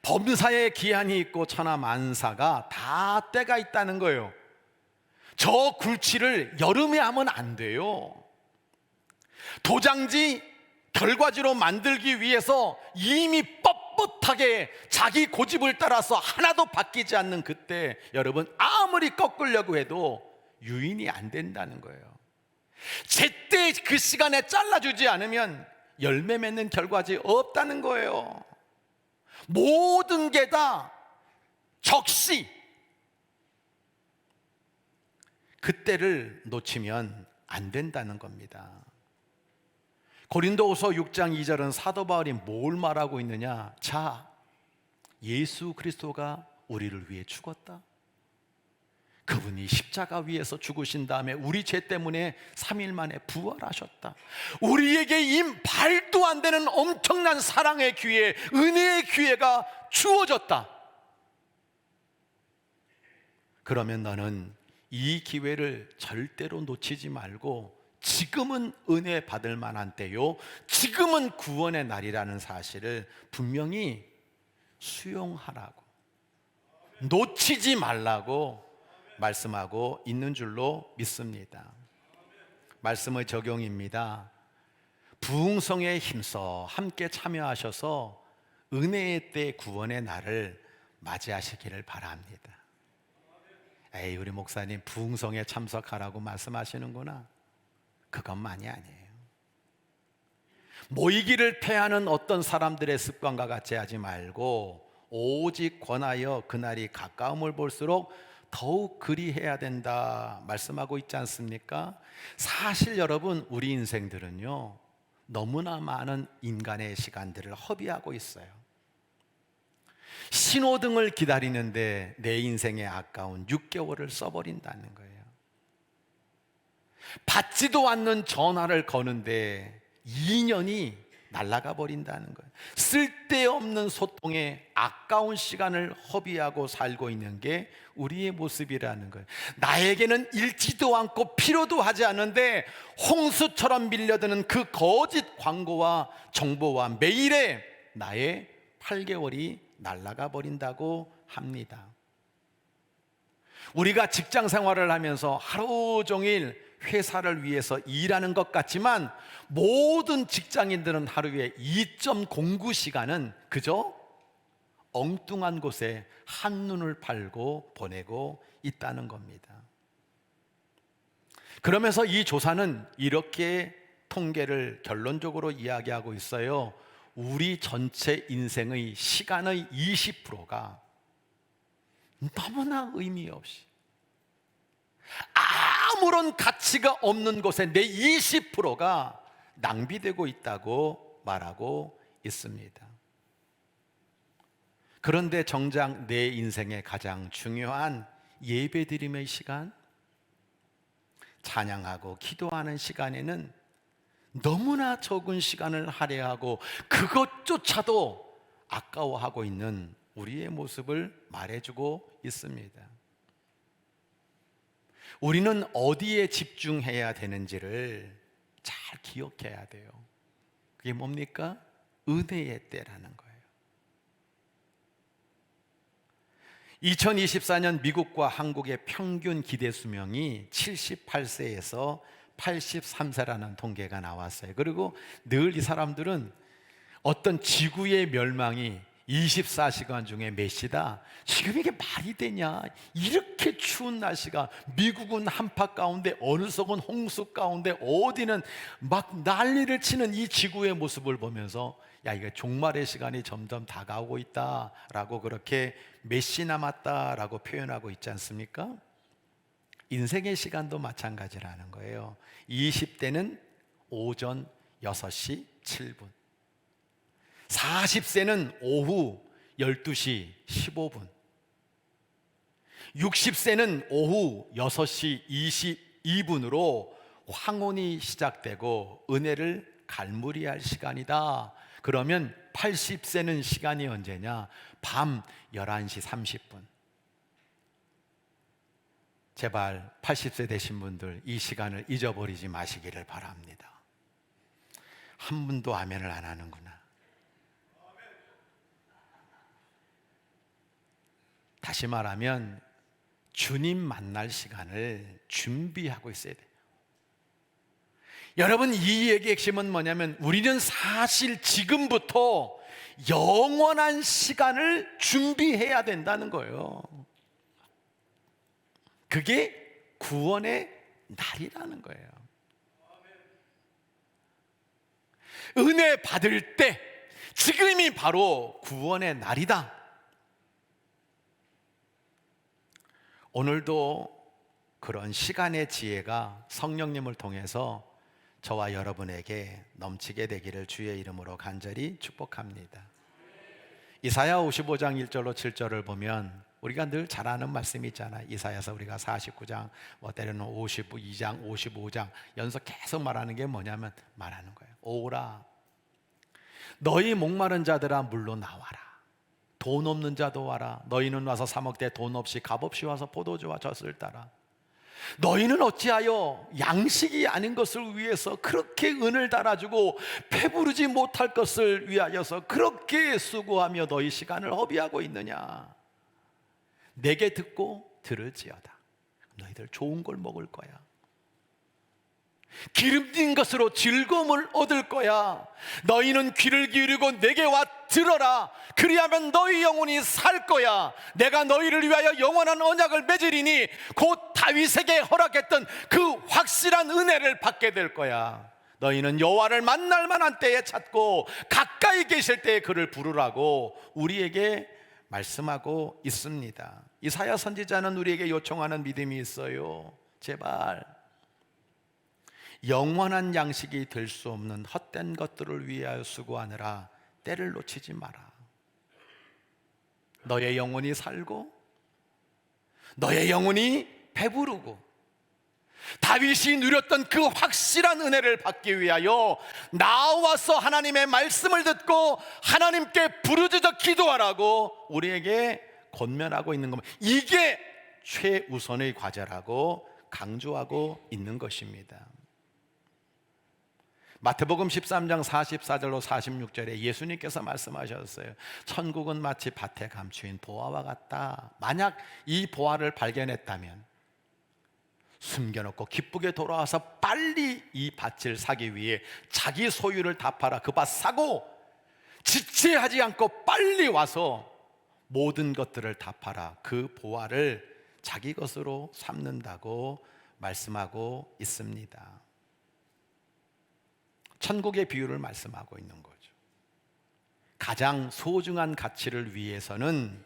S5: 범사에 기한이 있고 천하만사가 다 때가 있다는 거예요. 저 굴치를 여름에 하면 안 돼요. 도장지, 결과지로 만들기 위해서 이미 뻣뻣하게 자기 고집을 따라서 하나도 바뀌지 않는 그때 여러분 아무리 꺾으려고 해도 유인이 안 된다는 거예요. 제때 그 시간에 잘라주지 않으면 열매 맺는 결과지 없다는 거예요. 모든 게 다 적시, 그때를 놓치면 안 된다는 겁니다. 고린도후서 6장 2절은 사도 바울이 뭘 말하고 있느냐? 자, 예수 그리스도가 우리를 위해 죽었다. 그분이 십자가 위에서 죽으신 다음에 우리 죄 때문에 3일 만에 부활하셨다. 우리에게 말도 안 되는 엄청난 사랑의 기회, 은혜의 기회가 주어졌다. 그러면 너는 이 기회를 절대로 놓치지 말고 지금은 은혜 받을 만한 때요, 지금은 구원의 날이라는 사실을 분명히 수용하라고, 놓치지 말라고 말씀하고 있는 줄로 믿습니다. 말씀의 적용입니다. 부흥성에 힘써 함께 참여하셔서 은혜의 때 구원의 날을 맞이하시기를 바랍니다. 에이, 우리 목사님 부흥성에 참석하라고 말씀하시는구나. 그것만이 아니에요. 모이기를 패하는 어떤 사람들의 습관과 같이 하지 말고 오직 권하여 그날이 가까움을 볼수록 더욱 그리해야 된다 말씀하고 있지 않습니까? 사실 여러분, 우리 인생들은요, 너무나 많은 인간의 시간들을 허비하고 있어요. 신호등을 기다리는데 내 인생에 아까운 6개월을 써버린다는 거예요. 받지도 않는 전화를 거는데 2년이 날아가 버린다는 거예요. 쓸데없는 소통에 아까운 시간을 허비하고 살고 있는 게 우리의 모습이라는 거예요. 나에게는 읽지도 않고 필요도 하지 않은데 홍수처럼 밀려드는 그 거짓 광고와 정보와 매일에 나의 8개월이 날아가 버린다고 합니다. 우리가 직장 생활을 하면서 하루 종일 회사를 위해서 일하는 것 같지만 모든 직장인들은 하루에 2.09 시간은 그저 엉뚱한 곳에 한눈을 팔고 보내고 있다는 겁니다. 그러면서 이 조사는 이렇게 통계를 결론적으로 이야기하고 있어요. 우리 전체 인생의 시간의 20%가 너무나 의미 없이 아무런 가치가 없는 곳에 내 20%가 낭비되고 있다고 말하고 있습니다. 그런데 정작 내 인생의 가장 중요한 예배드림의 시간, 찬양하고 기도하는 시간에는 너무나 적은 시간을 할애하고 그것조차도 아까워하고 있는 우리의 모습을 말해주고 있습니다. 우리는 어디에 집중해야 되는지를 잘 기억해야 돼요. 그게 뭡니까? 은혜의 때라는 거예요. 2024년 미국과 한국의 평균 기대 수명이 78세에서 83세라는 통계가 나왔어요. 그리고 늘 이 사람들은 어떤 지구의 멸망이 24시간 중에 몇 시다? 지금 이게 말이 되냐? 이렇게 추운 날씨가, 미국은 한파 가운데, 어느 속은 홍수 가운데, 어디는 막 난리를 치는 이 지구의 모습을 보면서 야, 이거 종말의 시간이 점점 다가오고 있다라고, 그렇게 몇 시 남았다라고 표현하고 있지 않습니까? 인생의 시간도 마찬가지라는 거예요. 20대는 오전 6시 7분, 40세는 오후 12시 15분, 60세는 오후 6시 22분으로 황혼이 시작되고 은혜를 갈무리할 시간이다. 그러면 80세는 시간이 언제냐? 밤 11시 30분. 제발 80세 되신 분들 이 시간을 잊어버리지 마시기를 바랍니다. 한 분도 아멘을 안 하는구나. 다시 말하면 주님 만날 시간을 준비하고 있어야 돼요. 여러분, 이 얘기의 핵심은 뭐냐면 우리는 사실 지금부터 영원한 시간을 준비해야 된다는 거예요. 그게 구원의 날이라는 거예요. 은혜 받을 때 지금이 바로 구원의 날이다. 오늘도 그런 시간의 지혜가 성령님을 통해서 저와 여러분에게 넘치게 되기를 주의 이름으로 간절히 축복합니다. 이사야 55장 1절로 7절을 보면 우리가 늘 잘 아는 말씀이 있잖아요. 이사야서 우리가 49장, 때로는 52장, 55장 연속 계속 말하는 게 뭐냐면 말하는 거예요. 오라, 너희 목마른 자들아 물로 나와라. 돈 없는 자도 와라. 너희는 와서 사 먹되 돈 없이 값없이 와서 포도주와 젖을 따라. 너희는 어찌하여 양식이 아닌 것을 위해서 그렇게 은을 달아주고 배부르지 못할 것을 위하여서 그렇게 수고하며 너희 시간을 허비하고 있느냐? 내게 듣고 들을지어다. 너희들 좋은 걸 먹을 거야. 기름진 것으로 즐거움을 얻을 거야. 너희는 귀를 기울이고 내게 와 들어라. 그리하면 너희 영혼이 살 거야. 내가 너희를 위하여 영원한 언약을 맺으리니 곧 다윗에게 허락했던 그 확실한 은혜를 받게 될 거야. 너희는 여호와를 만날 만한 때에 찾고 가까이 계실 때에 그를 부르라고 우리에게 말씀하고 있습니다. 이사야 선지자는 우리에게 요청하는 믿음이 있어요. 제발 영원한 양식이 될 수 없는 헛된 것들을 위하여 수고하느라 때를 놓치지 마라. 너의 영혼이 살고 너의 영혼이 배부르고 다윗이 누렸던 그 확실한 은혜를 받기 위하여 나와서 하나님의 말씀을 듣고 하나님께 부르짖어 기도하라고 우리에게 권면하고 있는 겁니다. 이게 최우선의 과제라고 강조하고 있는 것입니다. 마태복음 13장 44절로 46절에 예수님께서 말씀하셨어요. 천국은 마치 밭에 감추인 보화와 같다. 만약 이 보화를 발견했다면 숨겨놓고 기쁘게 돌아와서 빨리 이 밭을 사기 위해 자기 소유를 다 팔아 그 밭 사고 지체하지 않고 빨리 와서 모든 것들을 다 팔아 그 보화를 자기 것으로 삼는다고 말씀하고 있습니다. 천국의 비유를 말씀하고 있는 거죠. 가장 소중한 가치를 위해서는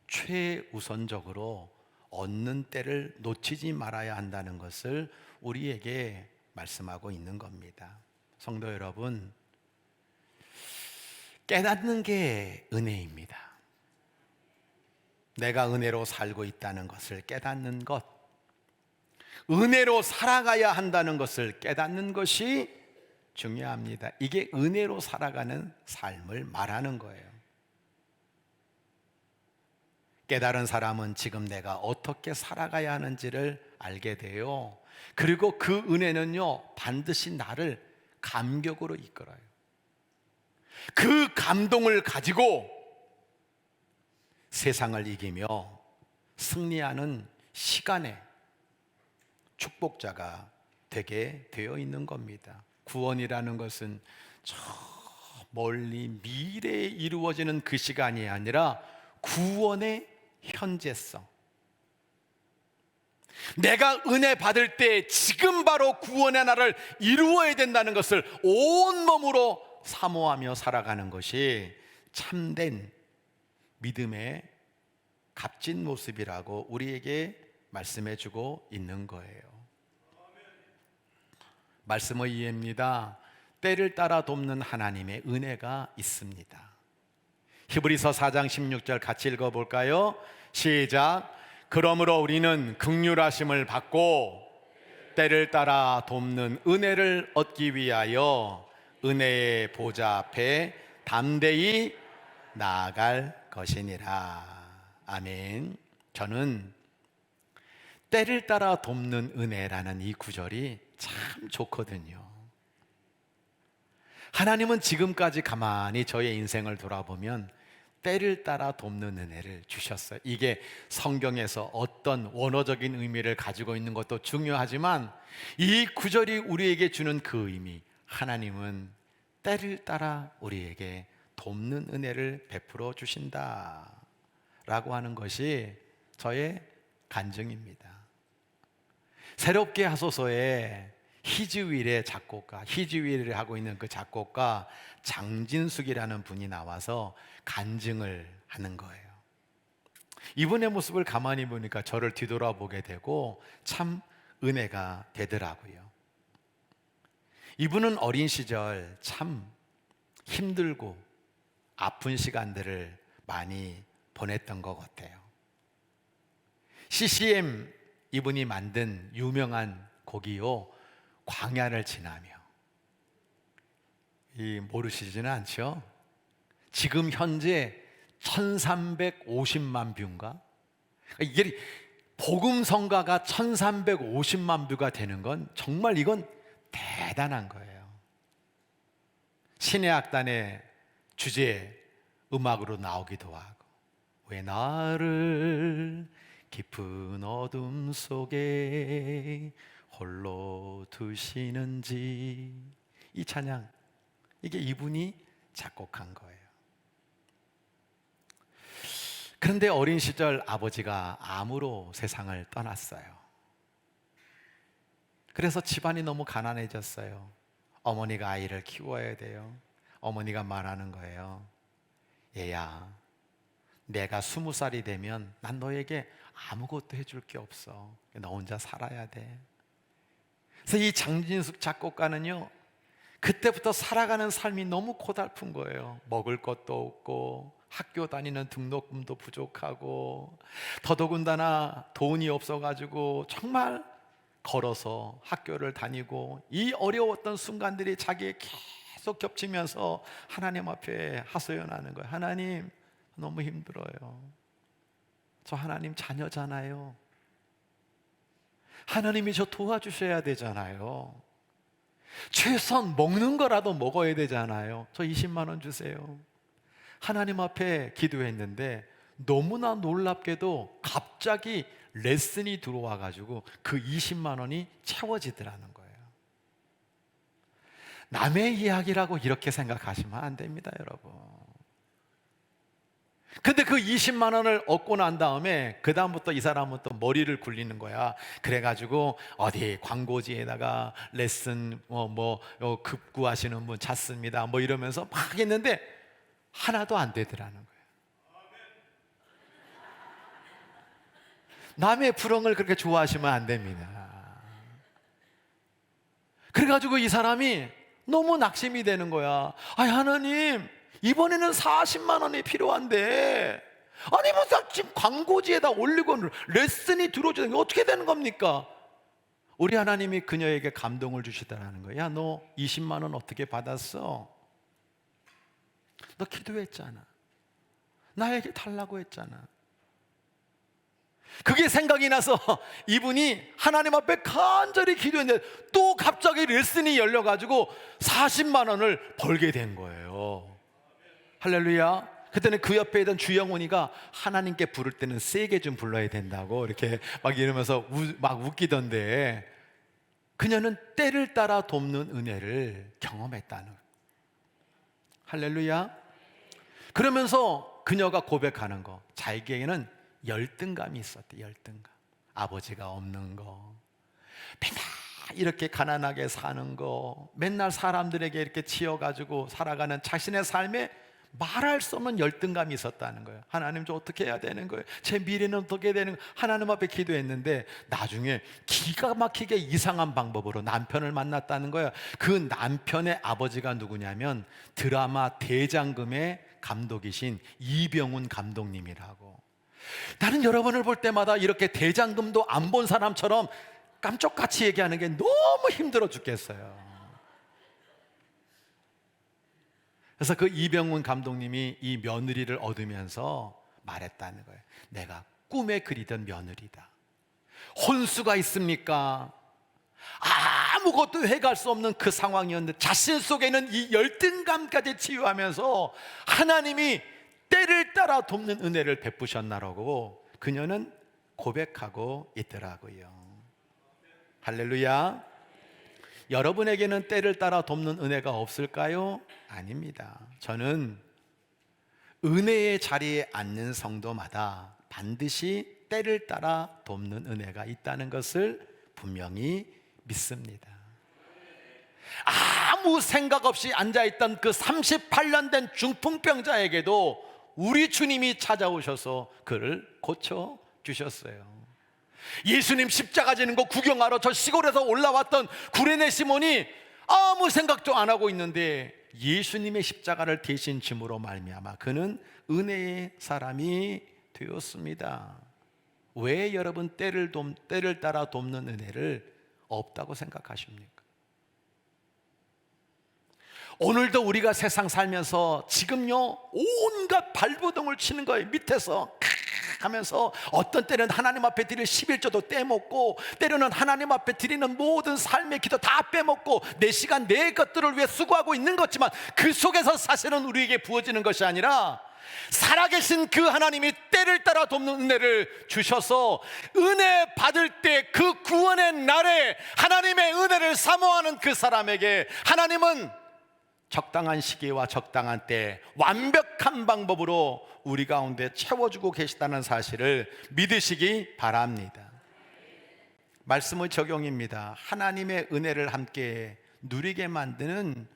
S5: 최우선적으로 얻는 때를 놓치지 말아야 한다는 것을 우리에게 말씀하고 있는 겁니다. 성도 여러분, 깨닫는 게 은혜입니다. 내가 은혜로 살고 있다는 것을 깨닫는 것, 은혜로 살아가야 한다는 것을 깨닫는 것이 중요합니다. 이게 은혜로 살아가는 삶을 말하는 거예요. 깨달은 사람은 지금 내가 어떻게 살아가야 하는지를 알게 돼요. 그리고 그 은혜는요, 반드시 나를 감격으로 이끌어요. 그 감동을 가지고 세상을 이기며 승리하는 시간의 축복자가 되게 되어 있는 겁니다. 구원이라는 것은 저 멀리 미래에 이루어지는 그 시간이 아니라 구원의 현재성. 내가 은혜 받을 때 지금 바로 구원의 날을 이루어야 된다는 것을 온몸으로 사모하며 살아가는 것이 참된 믿음의 값진 모습이라고 우리에게 말씀해 주고 있는 거예요. 말씀의 이해입니다. 때를 따라 돕는 하나님의 은혜가 있습니다. 히브리서 4장 16절 같이 읽어볼까요? 시작. 그러므로 우리는 긍휼하심을 받고 때를 따라 돕는 은혜를 얻기 위하여 은혜의 보좌 앞에 담대히 나아갈 것이니라. 아멘. 저는 때를 따라 돕는 은혜라는 이 구절이 참 좋거든요. 하나님은 지금까지 가만히 저의 인생을 돌아보면 때를 따라 돕는 은혜를 주셨어요. 이게 성경에서 어떤 원어적인 의미를 가지고 있는 것도 중요하지만 이 구절이 우리에게 주는 그 의미, 하나님은 때를 따라 우리에게 돕는 은혜를 베풀어 주신다 라고 하는 것이 저의 간증입니다. 새롭게 하소서에 히즈윌의 작곡가, 히즈윌을 하고 있는 그 작곡가 장진숙이라는 분이 나와서 간증을 하는 거예요. 이분의 모습을 가만히 보니까 저를 뒤돌아보게 되고 참 은혜가 되더라고요. 이분은 어린 시절 참 힘들고 아픈 시간들을 많이 보냈던 것 같아요. CCM 이분이 만든 유명한 곡이요, 광야를 지나며. 모르시지는 않죠? 지금 현재 1350만 뷰인가? 이게 복음성가가 1350만 뷰가 되는 건 정말 이건 대단한 거예요. 신해악단의 주제 음악으로 나오기도 하고, 왜 나를 깊은 어둠 속에 홀로 두시는지, 이 찬양, 이게 이분이 작곡한 거예요. 그런데 어린 시절 아버지가 암으로 세상을 떠났어요. 그래서 집안이 너무 가난해졌어요. 어머니가 아이를 키워야 돼요. 어머니가 말하는 거예요. 얘야, 내가 20살이 되면 난 너에게 아무것도 해줄 게 없어. 너 혼자 살아야 돼. 그래서 이 장진숙 작곡가는요, 그때부터 살아가는 삶이 너무 고달픈 거예요. 먹을 것도 없고 학교 다니는 등록금도 부족하고 더더군다나 돈이 없어가지고 정말 걸어서 학교를 다니고, 이 어려웠던 순간들이 자기에 계속 겹치면서 하나님 앞에 하소연하는 거예요. 하나님, 너무 힘들어요. 저 하나님 자녀잖아요. 하나님이 저 도와주셔야 되잖아요. 최소한 먹는 거라도 먹어야 되잖아요. 저 20만 원 주세요. 하나님 앞에 기도했는데 너무나 놀랍게도 갑자기 레슨이 들어와 가지고 그 20만 원이 채워지더라는 거예요. 남의 이야기라고 이렇게 생각하시면 안 됩니다, 여러분. 근데 그 20만 원을 얻고 난 다음에 그 다음부터 이 사람은 또 머리를 굴리는 거야. 그래가지고 어디 광고지에다가 레슨 급구하시는 분 찾습니다 뭐 이러면서 막 했는데 하나도 안 되더라는 거예요. 남의 불행을 그렇게 좋아하시면 안 됩니다. 그래가지고 이 사람이 너무 낙심이 되는 거야. 아니 하나님, 이번에는 40만 원이 필요한데, 아니 뭐 지금 광고지에다 올리고 레슨이 들어오지 어떻게 되는 겁니까? 우리 하나님이 그녀에게 감동을 주시더라는 거야. 야, 너 20만 원 어떻게 받았어? 너 기도했잖아. 나에게 달라고 했잖아. 그게 생각이 나서 이분이 하나님 앞에 간절히 기도했는데 또 갑자기 레슨이 열려가지고 40만 원을 벌게 된 거예요. 할렐루야. 그때는 그 옆에 있던 주영훈이가 하나님께 부를 때는 세게 좀 불러야 된다고 이렇게 막 이러면서 막 웃기던데, 그녀는 때를 따라 돕는 은혜를 경험했다는 거예요. 할렐루야. 그러면서 그녀가 고백하는 거, 자기에게는 열등감이 있었대. 열등감. 아버지가 없는 거, 맨날 이렇게 가난하게 사는 거, 맨날 사람들에게 이렇게 치여가지고 살아가는 자신의 삶에 말할 수 없는 열등감이 있었다는 거예요. 하나님, 저 어떻게 해야 되는 거예요? 제 미래는 어떻게 되는 거예요? 하나님 앞에 기도했는데 나중에 기가 막히게 이상한 방법으로 남편을 만났다는 거예요. 그 남편의 아버지가 누구냐면 드라마 대장금의 감독이신 이병훈 감독님이라고. 나는 여러분을 볼 때마다 이렇게 대장금도 안 본 사람처럼 깜짝같이 얘기하는 게 너무 힘들어 죽겠어요. 그래서 그 이병훈 감독님이 이 며느리를 얻으면서 말했다는 거예요. 내가 꿈에 그리던 며느리다. 혼수가 있습니까? 아무것도 해갈 수 없는 그 상황이었는데 자신 속에는 이 열등감까지 치유하면서 하나님이 때를 따라 돕는 은혜를 베푸셨나라고 그녀는 고백하고 있더라고요. 할렐루야. 여러분에게는 때를 따라 돕는 은혜가 없을까요? 아닙니다. 저는 은혜의 자리에 앉는 성도마다 반드시 때를 따라 돕는 은혜가 있다는 것을 분명히 믿습니다. 아무 생각 없이 앉아있던 그 38년 된 중풍병자에게도 우리 주님이 찾아오셔서 그를 고쳐주셨어요. 예수님 십자가 지는 거 구경하러 저 시골에서 올라왔던 구레네 시몬이 아무 생각도 안 하고 있는데 예수님의 십자가를 대신 짐으로 말미암아 그는 은혜의 사람이 되었습니다. 왜 여러분 때를 따라 돕는 은혜를 없다고 생각하십니까? 오늘도 우리가 세상 살면서 지금요 온갖 발버둥을 치는 거예요. 밑에서 하면서 어떤 때는 하나님 앞에 드릴 11조도 떼먹고, 때로는 하나님 앞에 드리는 모든 삶의 기도 다 빼먹고 내 시간 내 것들을 위해 수고하고 있는 거지만 그 속에서 사실은 우리에게 부어지는 것이 아니라 살아계신 그 하나님이 때를 따라 돕는 은혜를 주셔서 은혜 받을 때 그 구원의 날에 하나님의 은혜를 사모하는 그 사람에게 하나님은 적당한 시기와 적당한 때 완벽한 방법으로 우리 가운데 채워주고 계시다는 사실을 믿으시기 바랍니다. 말씀의 적용입니다. 하나님의 은혜를 함께 누리게 만드는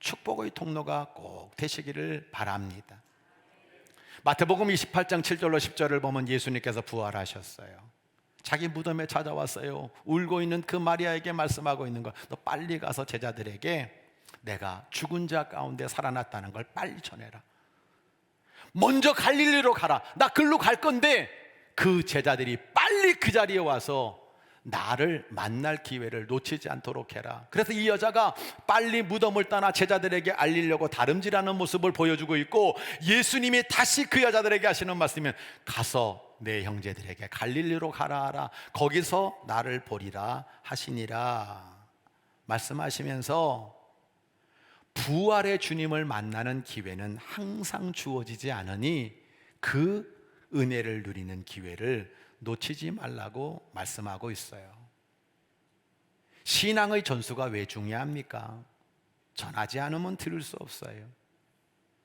S5: 축복의 통로가 꼭 되시기를 바랍니다. 마태복음 28장 7절로 10절을 보면 예수님께서 부활하셨어요. 자기 무덤에 찾아왔어요. 울고 있는 그 마리아에게 말씀하고 있는 거, 너 빨리 가서 제자들에게 내가 죽은 자 가운데 살아났다는 걸 빨리 전해라. 먼저 갈릴리로 가라. 나 글로 갈 건데 그 제자들이 빨리 그 자리에 와서 나를 만날 기회를 놓치지 않도록 해라. 그래서 이 여자가 빨리 무덤을 떠나 제자들에게 알리려고 다름질하는 모습을 보여주고 있고, 예수님이 다시 그 여자들에게 하시는 말씀이면 가서 내 형제들에게 갈릴리로 가라 하라. 거기서 나를 보리라 하시니라 말씀하시면서, 부활의 주님을 만나는 기회는 항상 주어지지 않으니 그 은혜를 누리는 기회를 놓치지 말라고 말씀하고 있어요. 신앙의 전수가 왜 중요합니까? 전하지 않으면 들을 수 없어요.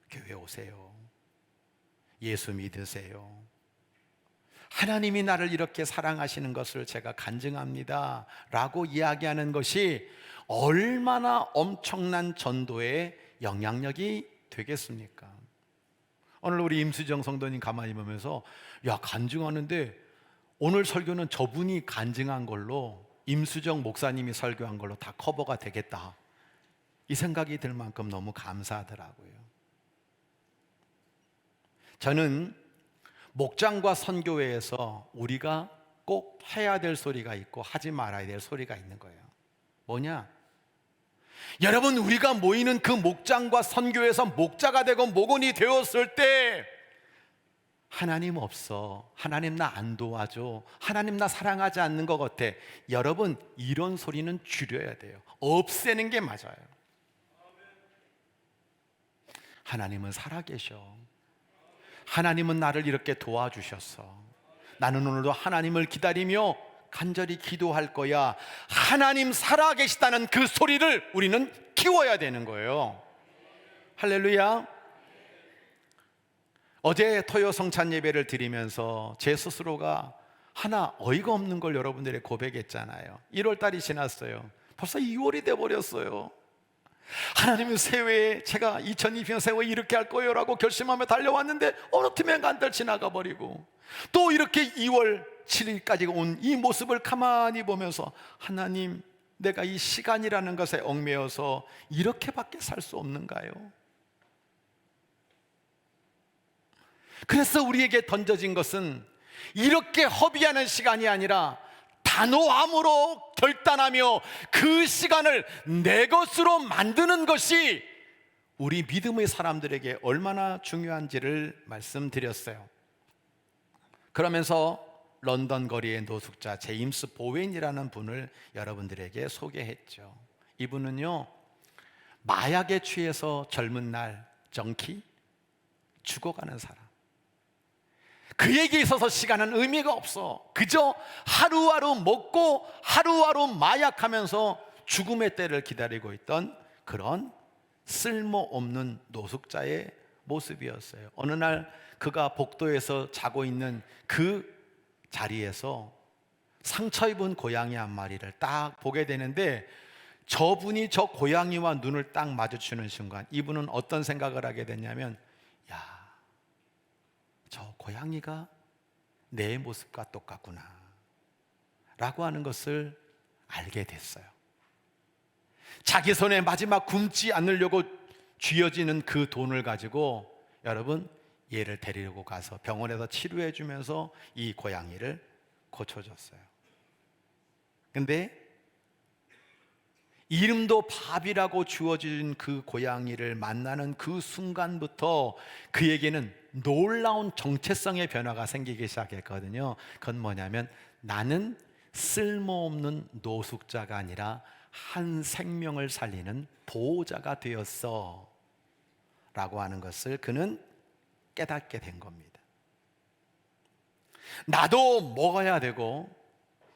S5: 교회 오세요. 예수 믿으세요. 하나님이 나를 이렇게 사랑하시는 것을 제가 간증합니다 라고 이야기하는 것이 얼마나 엄청난 전도의 영향력이 되겠습니까? 오늘 우리 임수정 성도님 가만히 보면서, 야, 간증하는데 오늘 설교는 저분이 간증한 걸로, 임수정 목사님이 설교한 걸로 다 커버가 되겠다, 이 생각이 들 만큼 너무 감사하더라고요. 저는 목장과 선교회에서 우리가 꼭 해야 될 소리가 있고 하지 말아야 될 소리가 있는 거예요. 뭐냐? 여러분, 우리가 모이는 그 목장과 선교회에서 목자가 되고 목원이 되었을 때 하나님 없어, 하나님 나 안 도와줘, 하나님 나 사랑하지 않는 것 같아, 여러분 이런 소리는 줄여야 돼요. 없애는 게 맞아요. 하나님은 살아계셔. 하나님은 나를 이렇게 도와주셨어. 나는 오늘도 하나님을 기다리며 간절히 기도할 거야. 하나님 살아계시다는 그 소리를 우리는 키워야 되는 거예요. 할렐루야. 어제 토요 성찬 예배를 드리면서 제 스스로가 하나 어이가 없는 걸 여러분들에게 고백했잖아요. 1월달이 지났어요. 벌써 2월이 돼버렸어요. 하나님은 새해에 제가 2020년 새해 이렇게 할 거예요 라고 결심하며 달려왔는데 어느 틈에 한 달 지나가 버리고, 또 이렇게 2월 7일까지 온 이 모습을 가만히 보면서, 하나님 내가 이 시간이라는 것에 얽매여서 이렇게밖에 살 수 없는가요? 그래서 우리에게 던져진 것은 이렇게 허비하는 시간이 아니라 단호함으로 결단하며 그 시간을 내 것으로 만드는 것이 우리 믿음의 사람들에게 얼마나 중요한지를 말씀드렸어요. 그러면서 런던 거리의 노숙자 제임스 보웬이라는 분을 여러분들에게 소개했죠. 이분은요, 마약에 취해서 젊은 날 정키 죽어가는 사람. 그에게 있어서 시간은 의미가 없어. 그저 하루하루 먹고 하루하루 마약하면서 죽음의 때를 기다리고 있던 그런 쓸모없는 노숙자의 모습이었어요. 어느 날 그가 복도에서 자고 있는 그 자리에서 상처 입은 고양이 한 마리를 딱 보게 되는데, 저분이 저 고양이와 눈을 딱 마주치는 순간 이분은 어떤 생각을 하게 됐냐면, 야, 저 고양이가 내 모습과 똑같구나 라고 하는 것을 알게 됐어요. 자기 손에 마지막 굶지 않으려고 쥐어지는 그 돈을 가지고 여러분 얘를 데리고 가서 병원에서 치료해 주면서 이 고양이를 고쳐줬어요. 근데 이름도 밥이라고 주어진 그 고양이를 만나는 그 순간부터 그에게는 놀라운 정체성의 변화가 생기기 시작했거든요. 그건 뭐냐면, 나는 쓸모없는 노숙자가 아니라 한 생명을 살리는 보호자가 되었어 라고 하는 것을 그는 깨닫게 된 겁니다. 나도 먹어야 되고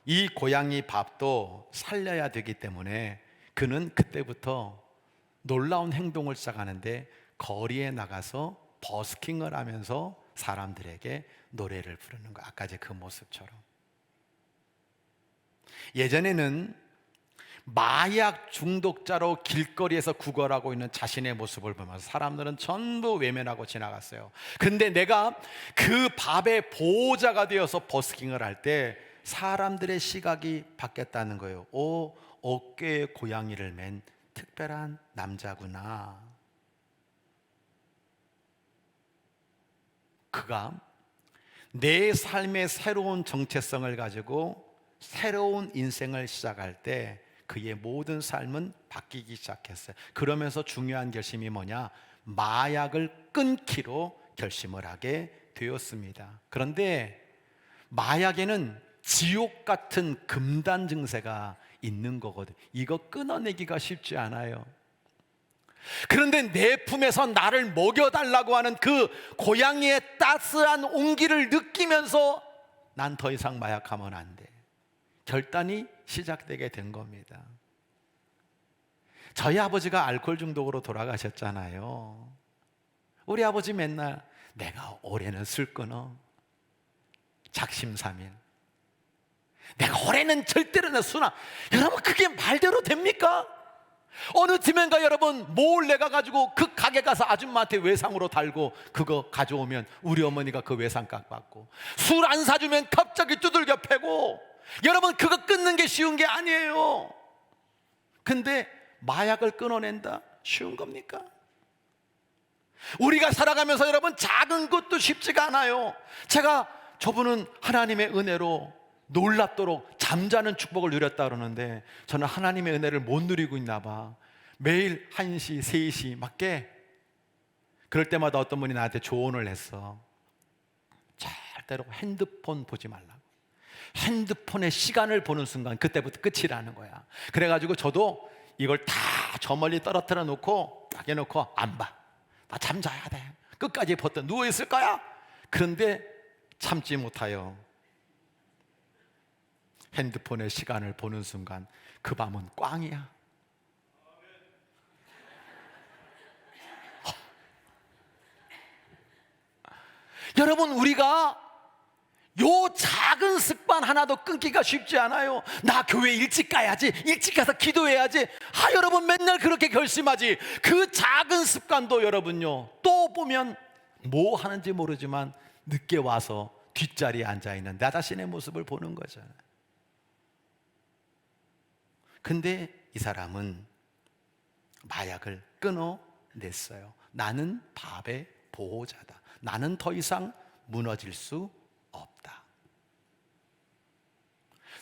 S5: 이 고양이 밥도 살려야 되기 때문에 그는 그때부터 놀라운 행동을 시작하는데, 거리에 나가서 버스킹을 하면서 사람들에게 노래를 부르는 거. 아까 그 모습처럼. 예전에는 마약 중독자로 길거리에서 구걸하고 있는 자신의 모습을 보면서 사람들은 전부 외면하고 지나갔어요. 그런데 내가 그 밥의 보호자가 되어서 버스킹을 할 때 사람들의 시각이 바뀌었다는 거예요. 오, 어깨에 고양이를 맨 특별한 남자구나. 그가 내 삶의 새로운 정체성을 가지고 새로운 인생을 시작할 때 그의 모든 삶은 바뀌기 시작했어요. 그러면서 중요한 결심이 뭐냐? 마약을 끊기로 결심을 하게 되었습니다. 그런데 마약에는 지옥 같은 금단 증세가 있는 거거든요. 이거 끊어내기가 쉽지 않아요. 그런데 내 품에서 나를 먹여달라고 하는 그 고양이의 따스한 온기를 느끼면서 난 더 이상 마약하면 안 돼. 결단이 시작되게 된 겁니다. 저희 아버지가 알코올 중독으로 돌아가셨잖아요. 우리 아버지 맨날 내가 올해는 술 끊어. 작심삼일. 내가 올해는 절대로 내 술 안. 여러분 그게 말대로 됩니까? 어느 팀인가 여러분 몰래 가가지고 그 가게 가서 아줌마한테 외상으로 달고 그거 가져오면 우리 어머니가 그 외상값 받고, 술 안 사주면 갑자기 두들겨 패고. 여러분 그거 끊는 게 쉬운 게 아니에요. 근데 마약을 끊어낸다? 쉬운 겁니까? 우리가 살아가면서 여러분 작은 것도 쉽지가 않아요. 제가 저분은 하나님의 은혜로 놀랍도록 잠자는 축복을 누렸다 그러는데 저는 하나님의 은혜를 못 누리고 있나 봐. 매일 1시, 3시 막 깨. 그럴 때마다 어떤 분이 나한테 조언을 했어. 절대로 핸드폰 보지 말라고. 핸드폰에 시간을 보는 순간 그때부터 끝이라는 거야. 그래가지고 저도 이걸 다 저 멀리 떨어뜨려 놓고 딱 해놓고 안 봐. 나 잠자야 돼. 끝까지 버텨 누워있을 거야. 그런데 참지 못하여 핸드폰에 시간을 보는 순간 그 밤은 꽝이야. 여러분 우리가 요 작은 습관 하나도 끊기가 쉽지 않아요. 나 교회 일찍 가야지, 일찍 가서 기도해야지. 여러분 맨날 그렇게 결심하지. 그 작은 습관도 여러분요 또 보면 뭐 하는지 모르지만 늦게 와서 뒷자리에 앉아있는 나 자신의 모습을 보는 거잖아요. 근데 이 사람은 마약을 끊어냈어요. 나는 밥의 보호자다. 나는 더 이상 무너질 수 없다.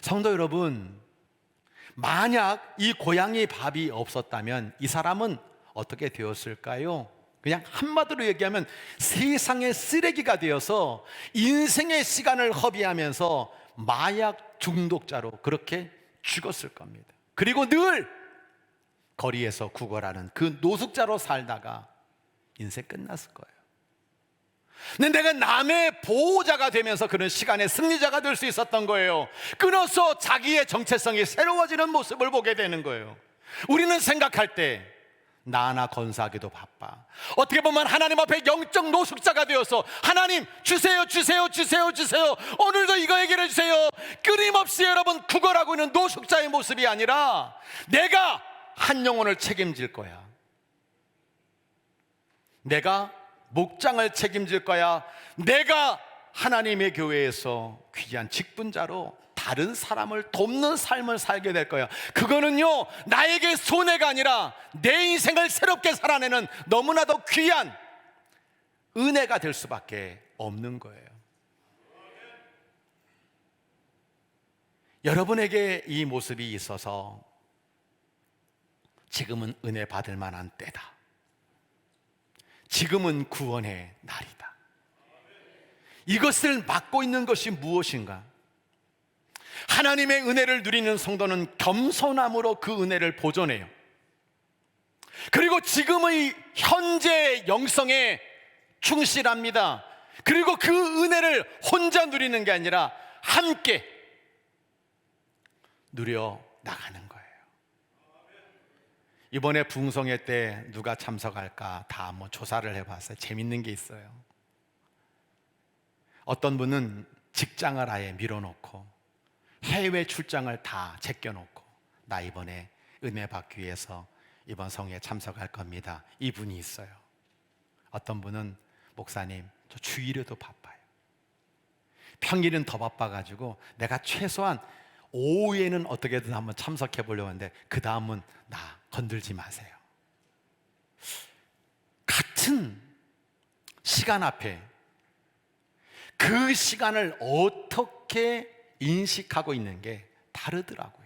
S5: 성도 여러분, 만약 이 고양이 밥이 없었다면 이 사람은 어떻게 되었을까요? 그냥 한마디로 얘기하면 세상의 쓰레기가 되어서 인생의 시간을 허비하면서 마약 중독자로 그렇게 죽었을 겁니다. 그리고 늘 거리에서 구걸하는 그 노숙자로 살다가 인생 끝났을 거예요. 근데 내가 남의 보호자가 되면서 그런 시간의 승리자가 될 수 있었던 거예요. 끊어서 자기의 정체성이 새로워지는 모습을 보게 되는 거예요. 우리는 생각할 때 나 하나 건사하기도 바빠. 어떻게 보면 하나님 앞에 영적 노숙자가 되어서 하나님 주세요 주세요 주세요 주세요, 오늘도 이거 해결해 주세요. 끊임없이 여러분 구걸하고 있는 노숙자의 모습이 아니라 내가 한 영혼을 책임질 거야. 내가 목장을 책임질 거야. 내가 하나님의 교회에서 귀한 직분자로 다른 사람을 돕는 삶을 살게 될 거야. 그거는요 나에게 손해가 아니라 내 인생을 새롭게 살아내는 너무나도 귀한 은혜가 될 수밖에 없는 거예요. 여러분에게 이 모습이 있어서 지금은 은혜 받을 만한 때다. 지금은 구원의 날이다. 이것을 막고 있는 것이 무엇인가? 하나님의 은혜를 누리는 성도는 겸손함으로 그 은혜를 보존해요. 그리고 지금의 현재 영성에 충실합니다. 그리고 그 은혜를 혼자 누리는 게 아니라 함께 누려 나가는 거예요. 이번에 부흥성회 때 누가 참석할까 다 한번 조사를 해봤어요. 재밌는 게 있어요. 어떤 분은 직장을 아예 밀어놓고 해외 출장을 다 제껴놓고 나 이번에 은혜 받기 위해서 이번 성회에 참석할 겁니다. 이분이 있어요. 어떤 분은 목사님 저 주일에도 바빠요. 평일은 더 바빠가지고 내가 최소한 오후에는 어떻게든 한번 참석해 보려고 하는데 그 다음은 나 건들지 마세요. 같은 시간 앞에 그 시간을 어떻게 인식하고 있는 게 다르더라고요.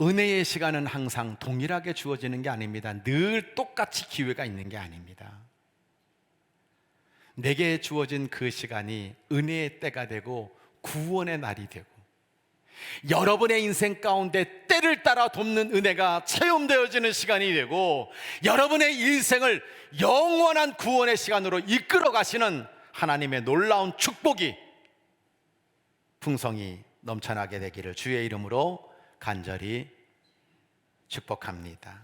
S5: 은혜의 시간은 항상 동일하게 주어지는 게 아닙니다. 늘 똑같이 기회가 있는 게 아닙니다. 내게 주어진 그 시간이 은혜의 때가 되고 구원의 날이 되고 여러분의 인생 가운데 때를 따라 돕는 은혜가 체험되어지는 시간이 되고 여러분의 일생을 영원한 구원의 시간으로 이끌어 가시는 하나님의 놀라운 축복이 풍성이 넘쳐나게 되기를 주의 이름으로 간절히 축복합니다.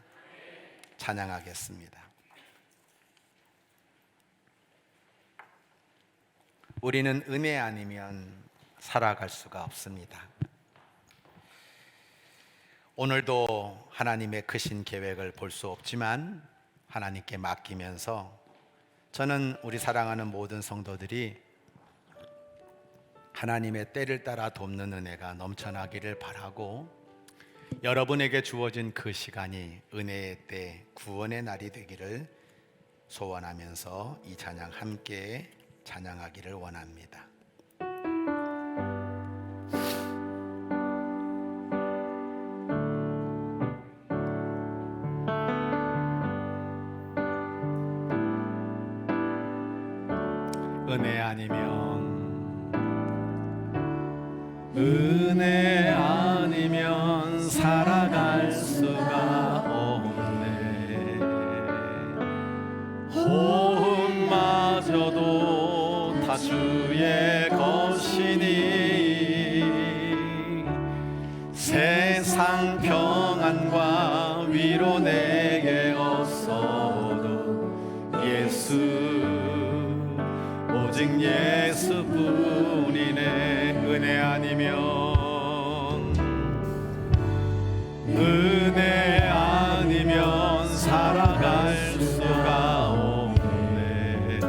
S5: 찬양하겠습니다. 우리는 은혜 아니면 살아갈 수가 없습니다. 오늘도 하나님의 크신 계획을 볼 수 없지만 하나님께 맡기면서 저는 우리 사랑하는 모든 성도들이 하나님의 때를 따라 돕는 은혜가 넘쳐나기를 바라고 여러분에게 주어진 그 시간이 은혜의 때, 구원의 날이 되기를 소원하면서 이 찬양 함께 찬양하기를 원합니다. 은혜 아니면 살아갈 수가 없네. 호흡마저도 다 주의 것이니 세상 평안과 위로 내게 없어도 예수 오직 예수뿐이네. 은혜 아니면 살아갈 수가 없네.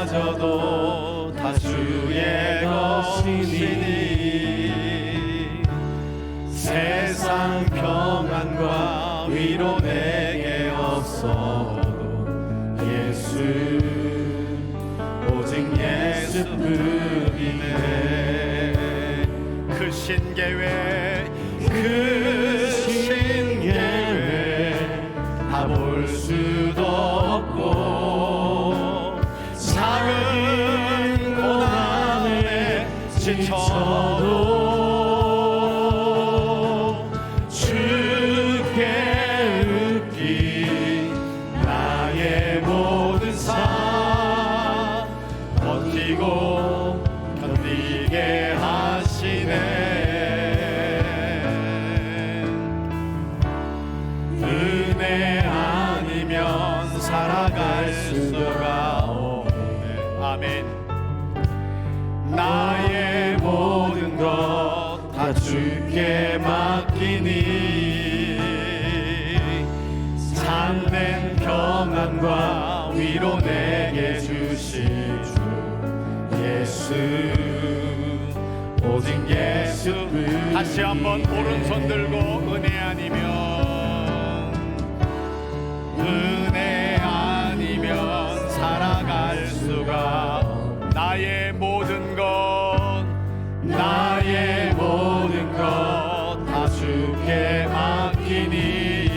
S5: 호흡마저도 다 주의 것이니 세상 평안과 위로 내게 없어도 예수 오직 예수뿐이네. 크신 계획 다 볼 수도 없고 작은 고난에 지쳐도 주께 맡긴 나의 모든 삶 버티고 견디게 하시네. 은혜 아니면 살아갈 수가 없네. 아멘. 나의 모든 것 다 주께 맡기니 참된 평안과 위로 내게 주신 주 예수 오직 예수. 다시 한번 오른손 들고 은혜 아니면 살아갈 수가. 나의 모든 것 다 주께 맡기니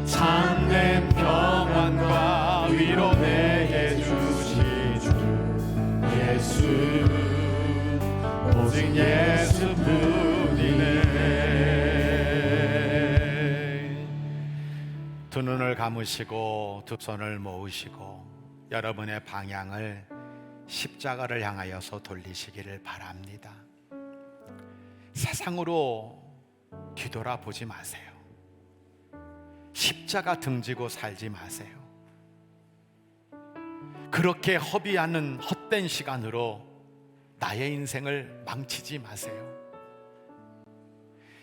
S5: 참된 평안과 위로 내게 주시주 예수 오직 예수뿐이네. 두 눈을 감으시고 두 손을 모으시고 여러분의 방향을 십자가를 향하여서 돌리시기를 바랍니다. 세상으로 뒤돌아보지 마세요. 십자가 등지고 살지 마세요. 그렇게 허비하는 헛된 시간으로 나의 인생을 망치지 마세요.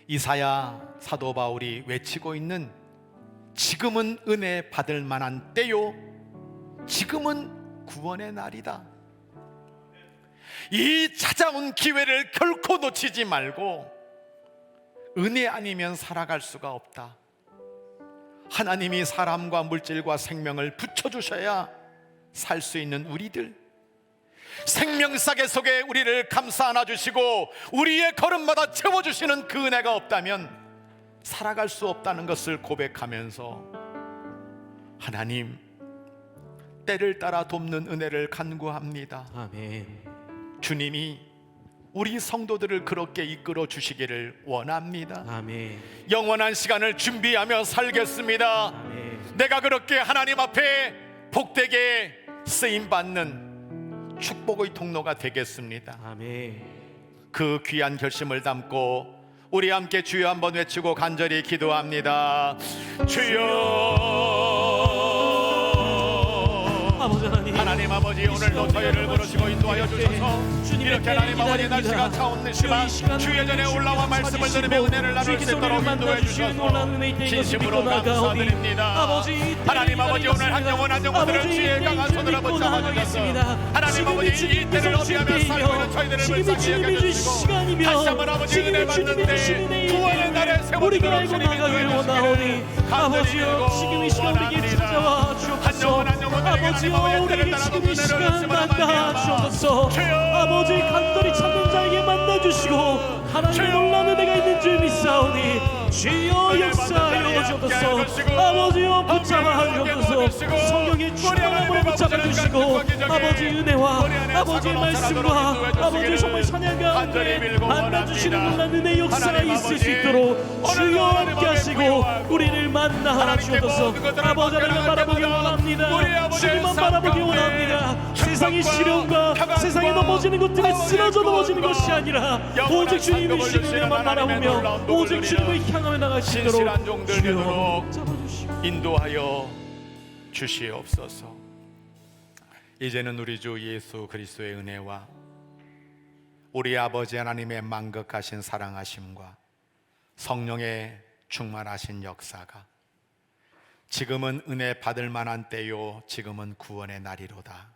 S5: 이사야 사도 바울이 외치고 있는 지금은 은혜 받을 만한 때요, 지금은 구원의 날이다. 이 찾아온 기회를 결코 놓치지 말고 은혜 아니면 살아갈 수가 없다. 하나님이 사람과 물질과 생명을 붙여주셔야 살 수 있는 우리들, 생명사계 속에 우리를 감싸 안아주시고 우리의 걸음마다 채워주시는 그 은혜가 없다면 살아갈 수 없다는 것을 고백하면서 하나님, 때를 따라 돕는 은혜를 간구합니다.
S1: 아멘.
S5: 주님이 우리 성도들을 그렇게 이끌어 주시기를 원합니다.
S1: 아멘.
S5: 영원한 시간을 준비하며 살겠습니다.
S1: 아멘.
S5: 내가 그렇게 하나님 앞에 복되게 쓰임받는 축복의 통로가 되겠습니다.
S1: 아멘.
S5: 그 귀한 결심을 담고 우리 함께 주여 한번 외치고 간절히 기도합니다. 주여,
S1: 아버지
S5: 하나님 아버지, 오늘도 저희를 부르시고 인도하여 주셔서 이렇게 하나님 아버지 날씨가 차없는지만 주의 전에 올라와 말씀을 들으며 은혜를 나눌 수 있도록 인도해 주셔서 진심으로 감사드립니다. 하나님 아버지, 오늘 한 영혼 한 영혼들을 주의 강한 손으로 붙잡아 주셔서 하나님 아버지 이 때를 어비하며 살고 있는 저희들을 불쌍히 여겨주시고 다시 한번 아버지 은혜 받는데 구원의 날에 세워주도록 주님 인도해 주시기를
S1: 아버지여, 지금 이 시간 우리에게 찾아와 주옵소서. 아버지여, 우리에게 지금 이 시간 만나 주옵소서. 아버지, 간절히 찾는 자에게 만나 주시고 하나님의 놀라운 은혜가 있는 줄 믿사오니 주여 역사하여 주옵소서. 아버지여, 붙잡아 주옵소서. 성령의 충만함으로 붙잡아 주시고 아버지 은혜와 아버지의 말씀과 아버지의 정말 찬양 가운데 만나 주시는 놀라운 은혜의 역사가 있을 수 있도록 주여 함께 하시고 우리를 만나 주옵소서. 아버지 하나님을 바라보기 원합니다. 주님만 바라보기 원합니다. 세상의 시련과 세상에 넘어지는 것들에 쓰러져 넘어지는 것이 아니라 오직 주님의 신으로만 바라보며 오직 주님을 향하여 나갈 수 있도록
S5: 신실한 종들
S1: 주여
S5: 되도록
S1: 잡아주시고
S5: 인도하여 주시옵소서. 이제는 우리 주 예수 그리스도의 은혜와 우리 아버지 하나님의 만극하신 사랑하심과 성령의 충만하신 역사가 지금은 은혜 받을 만한 때요, 지금은 구원의 날이로다.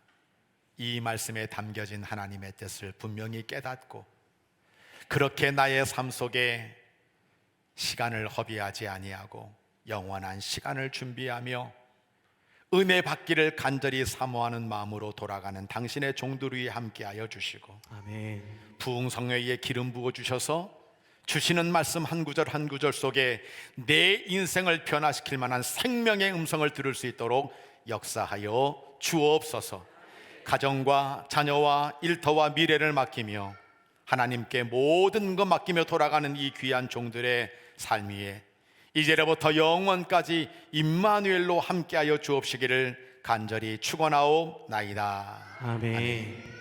S5: 이 말씀에 담겨진 하나님의 뜻을 분명히 깨닫고 그렇게 나의 삶 속에 시간을 허비하지 아니하고 영원한 시간을 준비하며 은혜 받기를 간절히 사모하는 마음으로 돌아가는 당신의 종들 위에 함께하여 주시고
S1: 아멘.
S5: 부흥성령에 의해 기름 부어 주셔서 주시는 말씀 한 구절 한 구절 속에 내 인생을 변화시킬 만한 생명의 음성을 들을 수 있도록 역사하여 주옵소서. 가정과 자녀와 일터와 미래를 맡기며 하나님께 모든 것 맡기며 돌아가는 이 귀한 종들의 삶 위에 이제로부터 영원까지 임마누엘로 함께하여 주옵시기를 간절히 축원하옵나이다.
S1: 아멘.